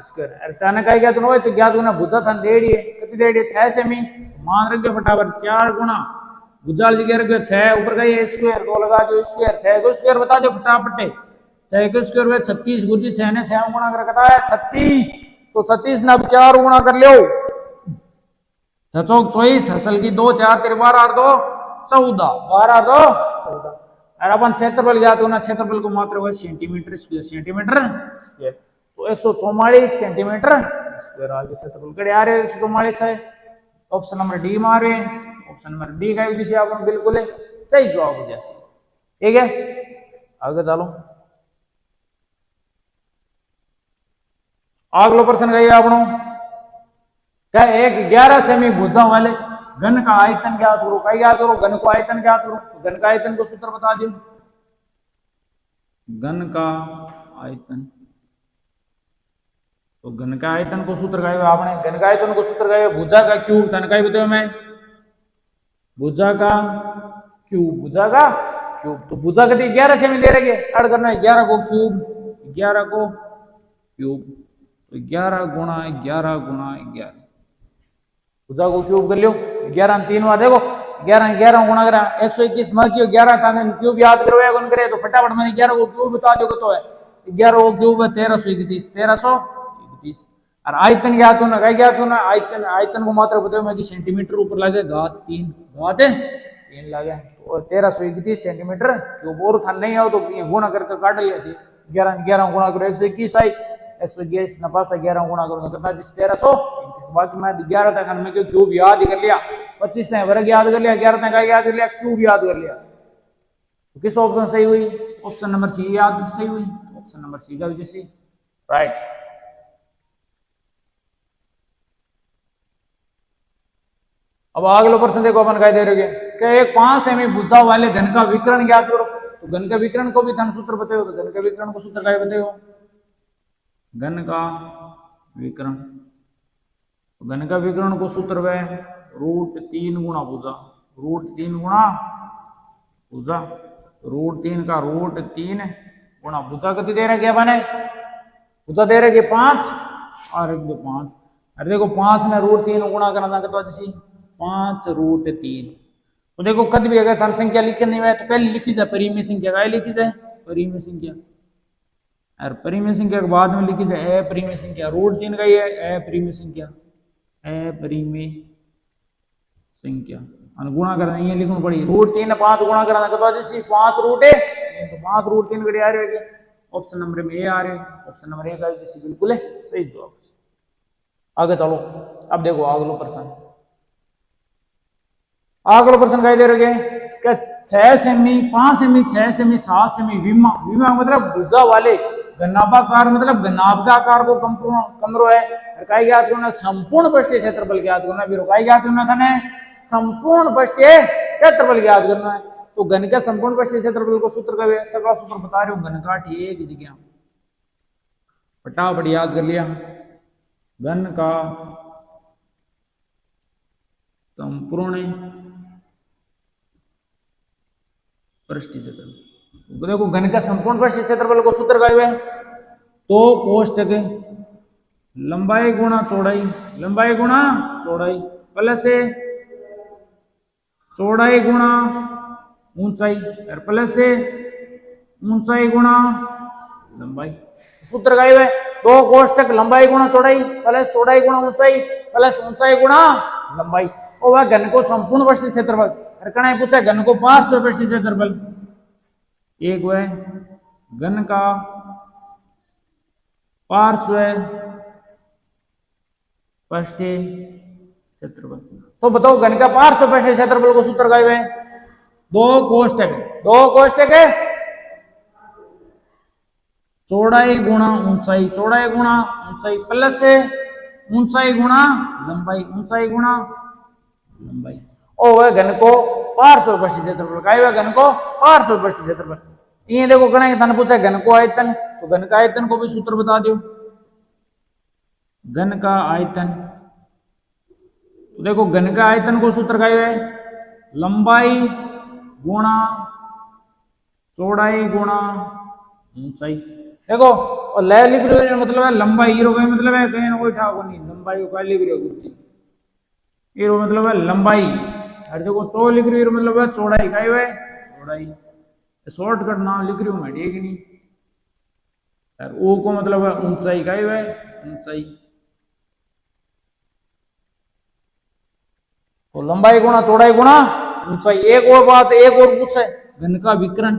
स्क्वायर अरे तने कहीं क्या तुम तो ज्ञात गुना भुजा था दे दिए कितनी दे दिए 6 सेमी मान रखियो फटाफट 4 गुणा भुजा जगह रखियो 6 ऊपर का ये स्क्वायर तो लगा दो स्क्वायर 6 को स्क्वायर बता दो फटाफट 6 को स्क्वायर हुआ 36 गुजी 6 ने 6 गुणा कर रखा है 36 तो 36 ने अब 4 गुणा कर लो 6 चौक 24 असल की 2 4 3 12 2 14 12 2 14 और अपन क्षेत्रफल ज्ञात होना क्षेत्रफल को मात्र हुआ सेंटीमीटर स्क्वायर तो 144 सेंटीमीटर स्क्वायर आगे क्षेत्रफल कड़े आ रहे 144 है ऑप्शन नंबर डी मारे ऑप्शन नंबर डी का जिसे आप बिल्कुल सही जवाब हो जैसे ठीक है आगे चलो अगला प्रश्न का ये आपनो क्या एक 11 सेमी भुजा वाले घन का आयतन ज्ञात करो क्या ज्ञात करो घन को आयतन ज्ञात करो घन का आयतन को सूत्र बता दो घन का आयतन तो घन का आयतन को सूत्र का आपने घन का आयतन को सूत्र का भुजा का क्यूब था का बताओ मैं भुजा का क्यूब तो भुजा कति 11 सेमी दे रहे ऐड करना है 11 को क्यूब तो 11 गुणा 11 भुजा को क्यूब कर लियो 11 3 बार देखो 11 गुणा करा 121 में क्यों 11 था क्यूब याद करो कौन करे तो फटाफट मैंने 11 को क्यूब बता दो तो है 11 को क्यूब है 1331 और आयतन ज्ञात होना क्या ज्ञात होना आयतन को मात्रा बताओ मैं कि सेंटीमीटर ऊपर लगे घात 3 लगे तो 1331 सेंटीमीटर क्यूब और था नहीं हो तो गुणा करके काट लिया थी 11 गुणा करो 121 आई 121 नपास 11 गुणा करूंगा कितना जिस 1331 बाकी मैं 11 तक में क्यूब याद कर लिया 25 ने वर्ग याद कर लिया 11 तक याद कर लिया क्यूब याद कर लिया तो किस ऑप्शन सही हुई ऑप्शन नंबर सी याद सही हुई ऑप्शन नंबर सी का वजह से राइट अब अगला प्रश्न देखो अपन क्या दे रहे क्या एक 5 सेमी भुजा वाले घन का विकर्ण ज्ञात करो तो घन का विकर्ण को भी धन सूत्र बताओ तो घन का विकर्ण को सूत्र क्या बताओ घन का विकर्ण को सूत्र है √3 गुणा भुजा √3 का √3 गुणा भुजा कितनी दे रहे बने भुजा दे रहे 5 और 5 अरे देखो 5 ने √3 गुणा करना था जैसी 5√3 तो देखो कद भी अगर धन संख्या लिखनी है तो पहले लिखी जाए परिमेय संख्या क्या लिखी जाए परिमेय संख्या और परिमेय संख्या के बाद में लिखी जाए अपरिमेय संख्या √3 का ये अपरिमेय संख्या गुणा करना ये लिखना पड़ी √3 5 गुणा करना तो जैसे 5 रूट है तो 5√3 कड़ी आ रही है ऑप्शन नंबर में ए आ रहे ऑप्शन नंबर ए का जैसे बिल्कुल है सही जवाब आगे चलो अब देखो अगला प्रश्न का दे रहे क्या 6 सेमी, 5 सेमी, 6 सेमी, 7 सेमी, विमा विमा मतलब भुजा वाले, गन्नाभाकार मतलब गन्नाभ का आकार को कमरो है। काय ज्ञात करना, संपूर्ण पृष्ठीय क्षेत्रफल ज्ञात करना, फिर काय ज्ञात करना था ने संपूर्ण पृष्ठीय क्षेत्रफल ज्ञात करना है। तो घन का संपूर्ण पृष्ठीय क्षेत्रफल को सूत्र का सगला सूत्र बता रहे हूं, घन का ठीक जगह फटाफट याद कर लिया। घन का संपूर्ण पृष्ठीय क्षेत्रफल, देखो घन का संपूर्ण पृष्ठीय क्षेत्रफल को सूत्र का है तो कोष्टक लंबाई गुणा चौड़ाई, लंबाई गुणा चौड़ाई प्लस से चौड़ाई गुणा ऊंचाई और प्लस से ऊंचाई गुणा लंबाई। सूत्र का है दो कोष्टक लंबाई गुणा चौड़ाई प्लस चौड़ाई गुणा ऊंचाई प्लस ऊंचाई गुणा लंबाई। और वह घन को संपूर्ण पृष्ठीय क्षेत्रफल, कणा पूछा घन को पार्श्व पृष्ठीय क्षेत्रफल, एक वह घन का पार्श्व पृष्ठीय क्षेत्रफल। तो बताओ घन का पार्श्व पृष्ठीय क्षेत्रफल को सूत्र का है दो कोष्टक है चौड़ाई गुणा ऊंचाई, चौड़ाई गुणा ऊंचाई प्लस से ऊंचाई गुणा लंबाई, ऊंचाई गुणा लंबाई। और वह घन को पार्श्व पृष्ठीय क्षेत्रफल का है, घन को पार्श्व पृष्ठीय क्षेत्रफल। ये देखो कणा तने पूछा घन को आयतन, तो घन का आयतन को भी सूत्र बता दो। घन का आयतन, तो देखो घन का आयतन को सूत्र का है लंबाई गुणा चौड़ाई गुणा ऊंचाई। देखो और ले लिख रहे हो मतलब है लंबाई, हीरो का मतलब है कहीं ना कोई ठाको नहीं, लंबाई को लिख रहे हो कुछ हीरो मतलब है लंबाई, हर जगह चौ लिख रही हो मतलब है चौड़ाई का है चौड़ाई, शॉर्टकट नाम लिख रही हूं मैं, ठीक नहीं। यार ओ को मतलब है ऊंचाई का है ऊंचाई। तो लंबाई गुणा चौड़ाई गुणा ऊंचाई। एक और बात, एक और पूछे घन का विकर्ण,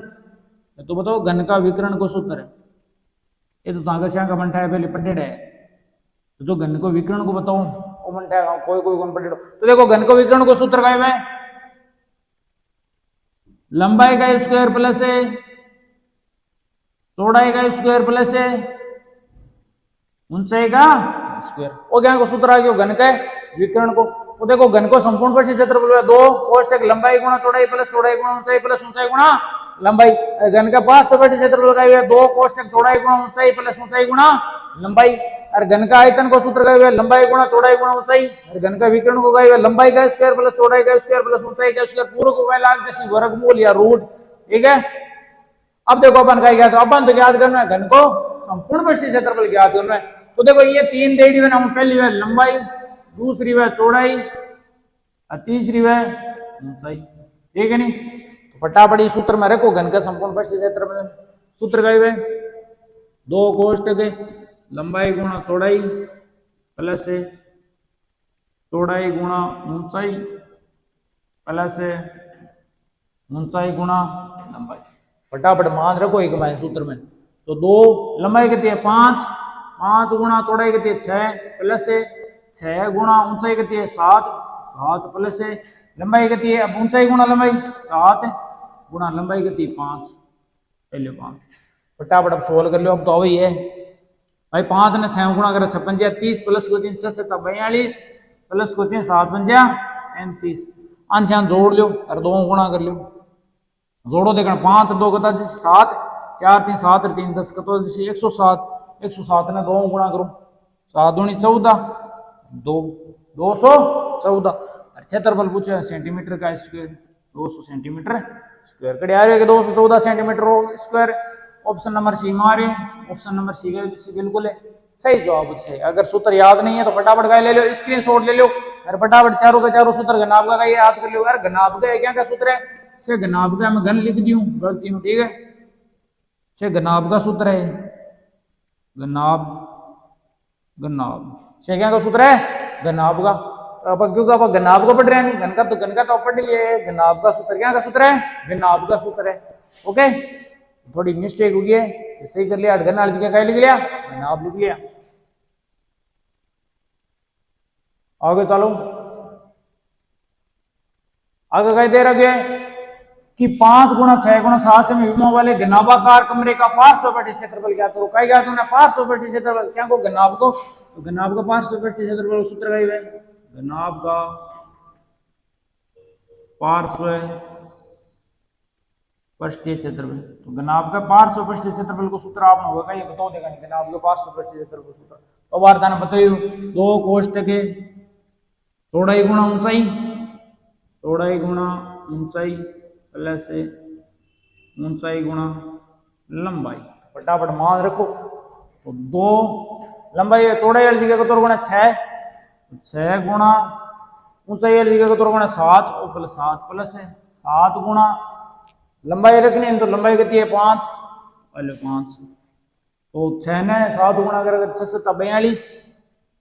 तो बताओ घन का विकर्ण को सूत्र है, ये तो तांगा श्याम का बनता है पहले पढ़े है, तो जो घन को विकर्ण को बताओ वो बनता है कोई कोई कौन पढ़े। तो देखो घन को विकर्ण को सूत्र का है लंबाई का स्क्वायर प्लस है चौड़ाई का स्क्वायर प्लस है ऊंचाई का स्क्वायर। वो क्या को सूत्र आ गया घन के विकर्ण को। तो देखो घन को संपूर्ण पृष्ठीय क्षेत्रफल है दो कोष्टक लंबाई गुणा चौड़ाई प्लस चौड़ाई गुणा ऊंचाई प्लस ऊंचाई गुणा लंबाई। घन का पार्श्व पृष्ठीय क्षेत्रफल का है दो कोष्टक चौड़ाई गुणा ऊंचाई प्लस ऊंचाई गुणा लंबाई। और घन का आयतन को सूत्र का है लंबाई गुणा चौड़ाई गुणा ऊंचाई। और घन का विकर्ण को है लंबाई का स्क्वायर प्लस चौड़ाई का स्क्वायर प्लस ऊंचाई का स्क्वायर, पूरे को लाग जैसी वर्गमूल या रूट, ठीक है। अब देखो अपन का ज्ञात, अपन तो ज्ञात करना है घन को संपूर्ण पृष्ठीय क्षेत्रफल ज्ञात करना है। तो देखो ये तीन दे दी हम, पहली वह लंबाई, दूसरी वह चौड़ाई और तीसरी वह ऊंचाई, ठीक है नहीं। तो फटाफट इस सूत्र में रखो घन का संपूर्ण पृष्ठीय क्षेत्रफल। सूत्र का है दो कोष्टक लंबाई गुणा चौड़ाई प्लस चौड़ाई गुणा ऊंचाई प्लस ऊंचाई गुणा लंबाई। फटाफट मान रखो एक मान सूत्र में। तो दो लंबाई कितनी है 5, 5 गुणा चौड़ाई कितनी है 6 प्लस 6 गुणा ऊंचाई कितनी है 7, 7 प्लस लंबाई कितनी है, अब ऊंचाई गुणा लंबाई 7 गुणा लंबाई कितनी 5, पहले 5। फटाफट अब सोल्व कर लो। अब तो वही है भाई 5 ने 6 गुणा करे 56 30 प्लस को 6 से 42 प्लस को 7 पंजा 35, आंसर जोड़ लो और 2 गुणा कर लो। जोड़ो देखना 5 2 कता 7 4 3 7 3 10 कतो 107, 107 ने 2 गुणा करो 7 दूनी 14 2 214। और क्षेत्रफल पूछे सेंटीमीटर का स्क्वायर 200 सेंटीमीटर स्क्वायर कड़े आ रहे 214 centimetre square. Option number C मारे, ऑप्शन नंबर सी का बिल्कुल है सही जवाब है। अगर सूत्र याद नहीं है तो फटाफट का ले लो, स्क्रीनशॉट ले लो और फटाफट चारों का चारों सूत्र घनाभ का याद कर लो। यार घनाभ का क्या क्या सूत्र है, से घनाभ का मैं घन लिख दी हूं गलती हूं, ठीक है। से घनाभ का सूत्र है घनाभ, घनाभ से क्या का सूत्र है घनाभ का। अब क्योंकि आप घनाभ को पढ़ रहे हैं, घन का तो पढ़ लिए, घनाभ का सूत्र क्या का सूत्र है घनाभ का सूत्र है। ओके थोड़ी मिस्टेक हुई है, सही कर लिया, घन वाली जगह क्या लिख लिया घनाभ लिख लिया। आगे चलो, आगे क्या दे रखे कि 5 गुणा 6 गुणा 7 से विमा वाले घनाभाकार कमरे का पार्श्ववर्ती क्षेत्रफल क्या करो कई क्या तूने पार्श्ववर्ती क्षेत्रफल क्या को घनाभ को तो घनाभ का पार्श्ववर्ती क्षेत्रफल सूत्र कई है घनाभ का पार्श्ववर्ती क्षेत्रफल तो घनाभ का पार्श्ववर्ती क्षेत्रफल को सूत्र आपने होगा ये बताओ देगा नहीं घनाभ का पार्श्ववर्ती क्षेत्रफल सूत्र तो वार्ता ने बताइयो 2 कोष्ठक चौड़ाई गुणा ऊंचाई प्लस ऊंचाई गुणा लंबाई फटाफट मान रखो तो 2 लंबाई चौड़ाई वाली जगह को तो गुणा 6 गुणा ऊंचाई वाली जगह को तो गुणा 7 और प्लस 7 गुणा लंबाई रखनी है तो लंबाई कितनी है 5 पहले 5 तो 6 ने 7 गुणा कर 6 42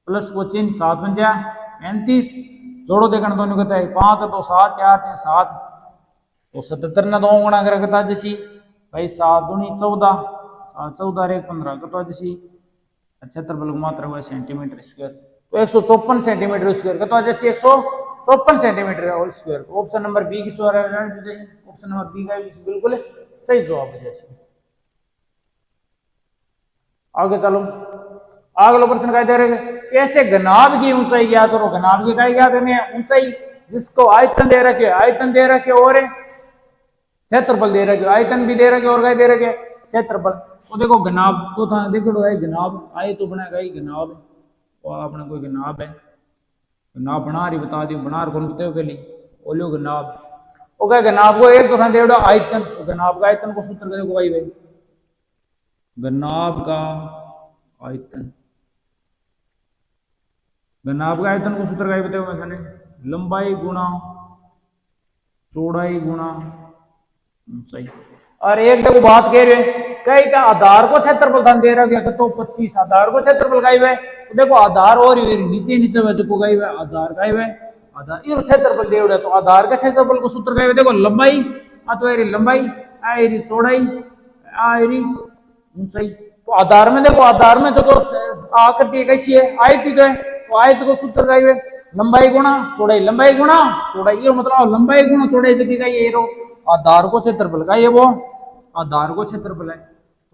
प्लस को चिन्ह 7 पंजा 35 जोड़ो देखना तो कहता है 5 तो 7 4 3 7 तो 77 ने 2 गुणा कर कहता जैसी भाई 7 दूनी 14 7 14 1 15 कहता जैसी क्षेत्रफल को मात्रा हुआ सेंटीमीटर स्क्वायर तो 154 सेंटीमीटर स्क्वायर कहता जैसे 154 centimetre square option number B की सवाल ऑप्शन नंबर बी का बिल्कुल सही जवाब है जैसे आगे चलो अगला प्रश्न क्या दे रहे कैसे घनाभ की ऊंचाई ज्ञात करो घनाभ की क्या ज्ञात करनी है ऊंचाई जिसको आयतन दे रखे और क्षेत्रफल दे रखे आयतन भी दे रखे और क्या दे रखे क्षेत्रफल तो देखो घनाभ तो था देखो घनाभ आए तो बनाएगा ही घनाभ और अपने कोई घनाभ है घनाभ बना रही बता दियो बना कौन बताओ पहले बोलो घनाभ वो क्या घनाभ को एक तो था दे आयतन तो घनाभ का आयतन को सूत्र देखो भाई घनाभ का आयतन को सूत्र क्या बताओ मैं लंबाई गुणा चौड़ाई गुणा ऊंचाई और एक देखो बात कह रहे कई का आधार को क्षेत्रफल दान दे रहा है तो 25 आधार को क्षेत्रफल गायब है तो देखो आधार और नीचे वैसे को गायब है आधार गायब है आधार ये क्षेत्रफल दे तो आधार का क्षेत्रफल को सूत्र गायब देखो लंबाई तो लंबाई आयरी चौड़ाई आयरी ऊंचाई तो आधार में देखो आधार में जो आकृति कैसी है आयतिक है तो आयत को सूत्र गायब है लंबाई गुणा चौड़ाई ये मतलब लंबाई गुणा चौड़ाई जगह का ये रो आधार को क्षेत्रफल का ये वो आधार को क्षेत्रफल है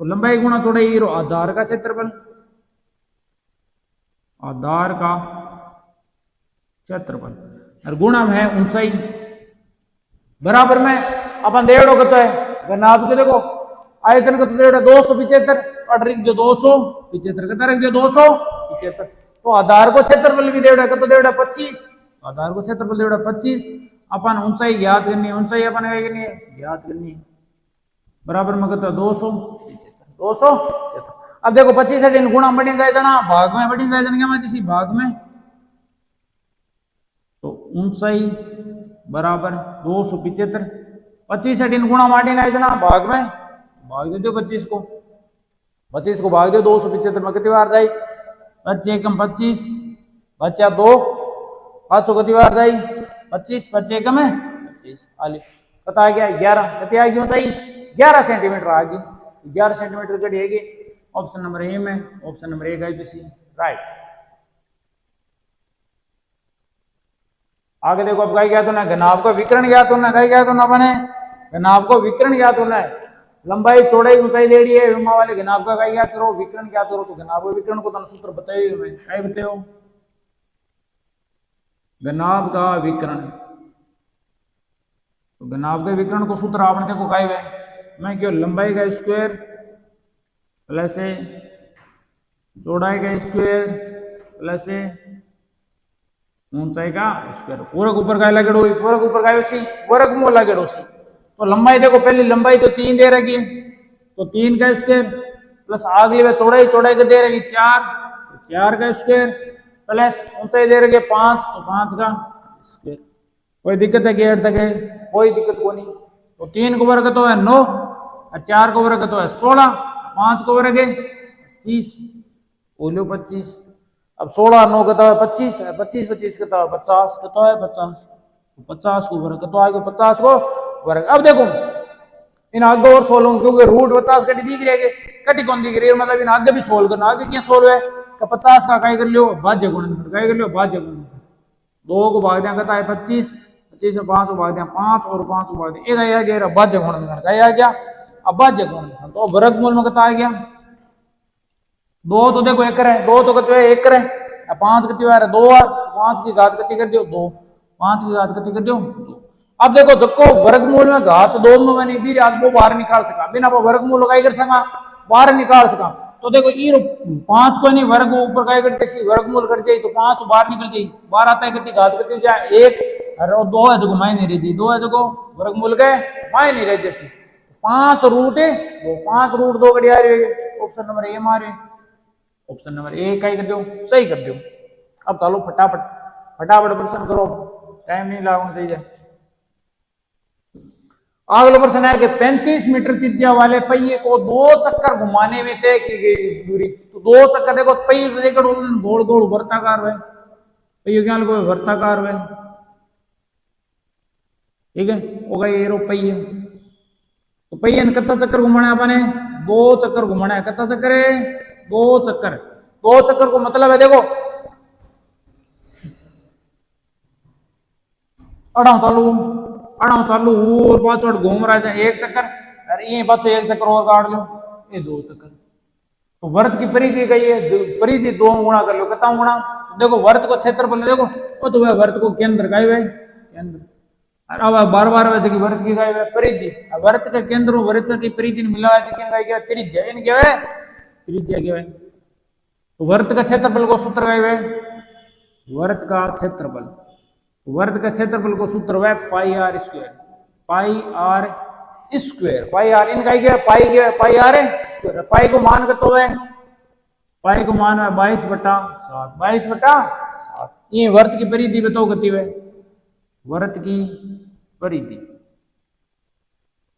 तो लंबाई गुणा चौड़ाई ये रो आधार का क्षेत्रफल आधार का क्षेत्रफल और गुणा में है ऊंचाई बराबर में अपन देड़ो कहता है घनाभ के देखो आयतन को तो 275 और रिक जो 275 कहता रख दियो 275 तो आधार को क्षेत्रफल भी देड़ा तो देड़ा 25 आधार को क्षेत्रफल देड़ा 25 अपन ऊंचाई ज्ञात करनी है ऊंचाई अपन क्या करनी है ज्ञात करनी है बराबर में कहता है 275 अब देखो 25 से गुणा बढ़ी जाए जना भाग में बढ़ी जाए जना जिसी भाग में तो ऊंचाई बराबर 275 25 से गुणा माटी ना जना भाग में भाग दे दो 25 को भाग दो 275 में कितनी बार जाए 25 कम 25 बच्चा 2 500 कितनी बार जाए 25 25 कम है 25 आली पता है क्या 11 कितनी आएगी ऊंचाई 11 सेंटीमीटर आ गई 11 सेंटीमीटर कटी आएगी ऑप्शन नंबर ए में ऑप्शन नंबर ए गई तो राइट आगे देखो अब क्या तो ना घनाभ को विकर्ण ज्ञात होना क्या तो ना बने घनाभ को विकर्ण ज्ञात होना है लंबाई चौड़ाई ऊंचाई दे रही है विमा वाले घनाभ का क्या करो विकर्ण क्या करो तो घनाभ विकर्ण को तुम सूत्र बताइए मैं क्या बताओ घनाभ का विकर्ण तो घनाभ के विकर्ण को सूत्र आपने देखो क्या है मैं क्यों लंबाई का स्क्वायर प्लस चौड़ाई का स्क्वायर प्लस ऊंचाई का स्क्वायर पूरक ऊपर का लगेड़ो पूरक ऊपर का उसी वर्ग में लगेड़ो उसी तो लंबाई देखो पहली लंबाई तो 3 दे रखी तो 3 का स्क्वायर प्लस अगली में चौड़ाई का दे रखी 4 तो 4 का स्क्वायर प्लस ऊंचाई दे रखी 5 तो 5 का स्क्वायर कोई दिक्कत है गेट तक है कोई दिक्कत को नहीं तो 3 को वर्ग तो है 9 और 4 को वर्ग तो है 16 5 को वर्ग है 25 बोलो 25 अब 16 9 कहता है 25 25 25 कहता है 50 कहता है 50 50 को वर्ग तो आगे 50 को वर्ग अब देखो इन आगे और सोल्व क्योंकि रूट 50 कटी दिख रही है कटी कौन दिख रही है मतलब इन आगे भी सोल्व करना आगे क्या सोल्व है कि 50 का क्या कर लियो भाज्य गुणनफल क्या कर लियो भाज्य गुणनफल 2 को भाग दिया कहता है 25 25 में 5 को भाग दिया 5 और 5 को भाग दिया 1 आ गया बाह्य गुणनखंड का आ गया। अब बाह्य गुणनखंड तो वर्गमूल में कितना आ गया 2 तो देखो 1 है 2 तो कितने 1 है 5 कितनी बार है 2 बार 5 की घात कितनी कर दियो 2 5 की घात कितनी कर दियो 2। अब देखो जब वर्गमूल में घात 2 में बनी भी रात को बाहर निकाल सका बिना वर्गमूल लगाई कर सका बाहर निकाल सका। तो देखो ये 5 को नहीं वर्ग ऊपर का कर जैसी वर्गमूल कर जाए तो 5 तो बाहर निकल जाए बाहर आता है कितनी घात कितनी जाए 1 और 2 है जो मायने रह जाए 2 है जो वर्गमूल के मायने रह जैसी 5 रूट है वो 5 रूट 2 कड़ी आ रही है ऑप्शन नंबर ए मारे ऑप्शन नंबर ए का ही कर दो सही कर दो। अब चलो फटाफट फटाफट प्रश्न करो टाइम नहीं लागना चाहिए। अगला प्रश्न है कि 35 मीटर त्रिज्या वाले पहिए को 2 चक्कर घुमाने में तय की गई दूरी तो 2 चक्कर देखो पहिए गोल गोल वर्ताकार है पहिए क्या लगो वर्ताकार है ठीक है हो गया एरो पहिए तो पहिए ने कितना चक्कर घुमाना है अपने 2 चक्कर घुमाना है कितना चक्कर है 2 चक्कर 2 चक्कर को मतलब है देखो अड़ा चालू और पांच घूम रहा है 1 चक्कर अरे ये पाचो 1 चक्कर और काट लो ये 2 चक्कर तो वर्त की परिधि गई है परिधि 2 गुणा कर लो कितना गुणा तो देखो वर्त को क्षेत्रफल देखो वो तो वर्त को केंद्र का है केंद्र अब बार बार वैसे की वर्त की है परिधि वर्त के केंद्र वर्त की परिधि मिला है त्रिज्या इन क्या है त्रिज्या क्या है तो वर्त का क्षेत्रफल को सूत्र क्या है वर्त का क्षेत्रफल वर्ग का क्षेत्रफल को सूत्र है पाई आर स्क्वायर पाई आर इनका क्या पाई आर स्क्वायर पाई को मान का तो है पाई को मान है 22/7 ये वर्त की परिधि बताओ गति है वर्त की परिधि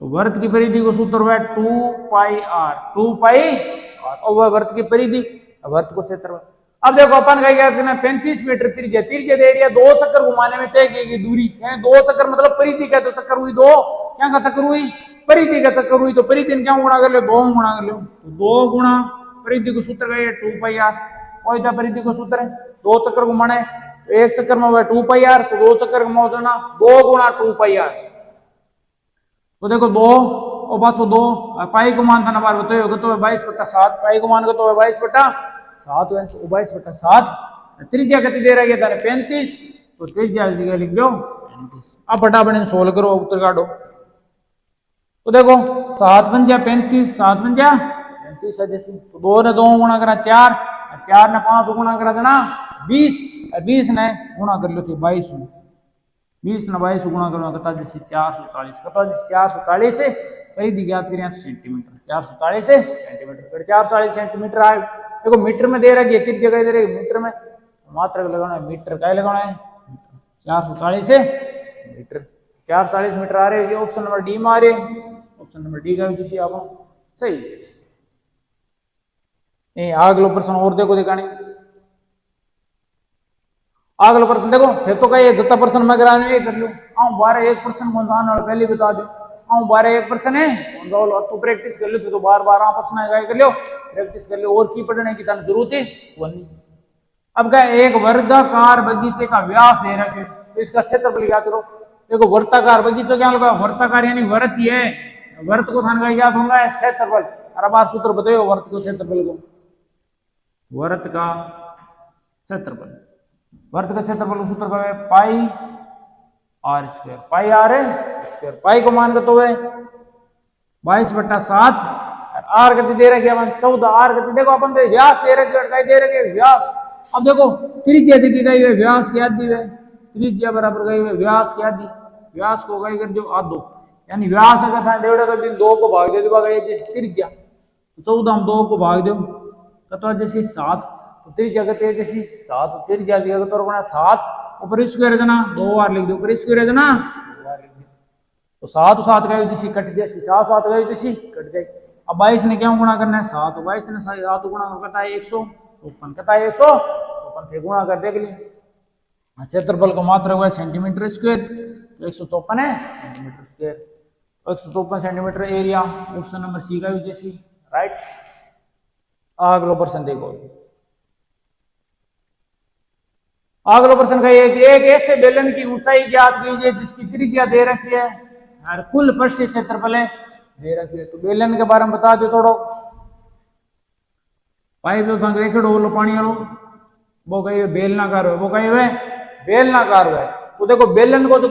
तो वर्त की परिधि को सूत्र है 2 पाई आर और वह वर्त की परिधि वर्त को क्षेत्रफल। अब देखो अपन का क्या करना 35 मीटर त्रिज्या त्रिज्या दे दिया 2 चक्कर घुमाने में तय की दूरी यानी 2 चक्कर मतलब परिधि का तो चक्कर हुई 2 क्या का चक्कर हुई परिधि का चक्कर हुई तो परिधि क्या गुणा कर लो 2 गुणा कर लो तो 2 गुणा परिधि को सूत्र है 2 पाई आर कोई था परिधि को सूत्र है 2 चक्कर घुमाना है 1 चक्कर में हुआ 2 पाई आर तो 2 चक्कर घुमाओ जाना 2 गुणा 2 पाई आर तो देखो 2 और पाछो 2 पाई को मान था ना बार बताओ तो 22/7 पाई को मान को तो 22/7 है तो 22/7 त्रिज्या कितनी दे रहा है 35 तो त्रिज्या जगह लिख दो 35। अब फटाफट सोल्व करो उत्तर काटो तो देखो 7 बन जा 35 7 बन जा 35 है जैसे तो 2 ने 2 गुणा करा 4 4 ने 5 गुणा करा देना 20 20 ने गुणा कर लो थे 22 20 ने 22 गुणा करो कता जैसे 440 कता जैसे 440 से परिधि ज्ञात करें सेंटीमीटर 440 सेंटीमीटर 440 सेंटीमीटर आए देखो मीटर में दे रहा है तीन जगह दे रही मीटर में मात्रक लगाना है मीटर का लगाना है 440 है मीटर 440 मीटर आ रहे हैं ऑप्शन नंबर डी में आ रहे ऑप्शन नंबर डी का जिसे आप सही अगला प्रश्न और देखो दिखाने अगला प्रश्न देखो फिर तो कहीं जितना प्रश्न मैं कराने ये कर लूँ 12 कौन सा आने पहले बता दो 12 प्रश्न है तो प्रैक्टिस कर लो तो बार बार प्रश्न कर लो प्रैक्टिस कर लो और की पढ़ने की तन जरूरत है वो नहीं। अब क्या एक वर्गाकार बगीचे का व्यास दे रखे तो इसका क्षेत्रफल क्या करो देखो वर्ताकार बगीचा क्या लगा वर्ताकार यानी वर्त ही है वर्त को थान का क्या होगा क्षेत्रफल और बार सूत्र बताओ वर्त को क्षेत्रफल को वर्त का क्षेत्रफल वर्त का क्षेत्रफल सूत्र का है पाई आर स्क्वायर पाई को मान तो है 22/7 आर गति दे रखे अपन 14 आर गति देखो अपन तो व्यास दे रखे दे रखे व्यास अब देखो त्रिज्या दी गई है व्यास की आधी है त्रिज्या बराबर गई है व्यास की आधी व्यास को गई कर दो आधो यानी व्यास अगर था डेढ़ तो दिन 2 को भाग दे दो जैसे त्रिज्या 14 हम 2 को भाग दो तो जैसे 7 तो त्रिज्या गति जैसी 7 त्रिज्या जगह तो 7 ऊपर स्क्वायर जना 2 बार लिख दो ऊपर स्क्वायर जना 2 बार लिख दो तो 7 7 गई जैसी कट जैसी 7 7 गई जैसी कट जाए। अब 22 ने क्या गुणा करना है 7 22 ने 7 गुणा करता है 154 कहता है 154 थे गुणा कर देख लिए क्षेत्रफल को मात्रा हुआ सेंटीमीटर स्क्वायर 154 है centimetre square 154 centimetre area option number C का जैसी राइट। अगला प्रश्न देखो अगला प्रश्न का ये कि एक ऐसे बेलन की ऊंचाई ज्ञात कीजिए जिसकी त्रिज्या दे रखी है और कुल पृष्ठीय क्षेत्रफल दे रखी है। तो बेलन के बारे में बता दो थोड़ो। पाइप जो रेखड़ हो पानी वालो वो कही बेलनाकार है, वो कही है बेलनाकार है। तो देखो बेलन को जो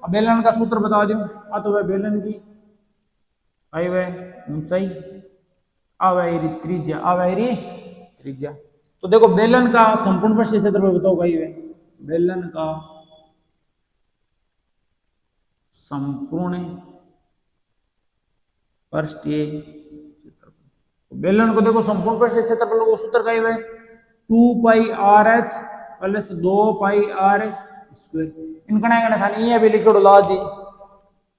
बेलन का सूत्र बता दो। तो वह बेलन की आई वह ऊंचाई आवेरी त्रिज्या आवेरी त्रिज्या। तो देखो बेलन का संपूर्ण पृष्ठीय क्षेत्रफल बताओ कही है बेलन का संपूर्ण पृष्ठीय क्षेत्रफल। बेलन को देखो संपूर्ण पृष्ठीय क्षेत्रफल को सूत्र कही है 2 pi R H plus 2 pi R square. इनका था ये भी लिखो ला जी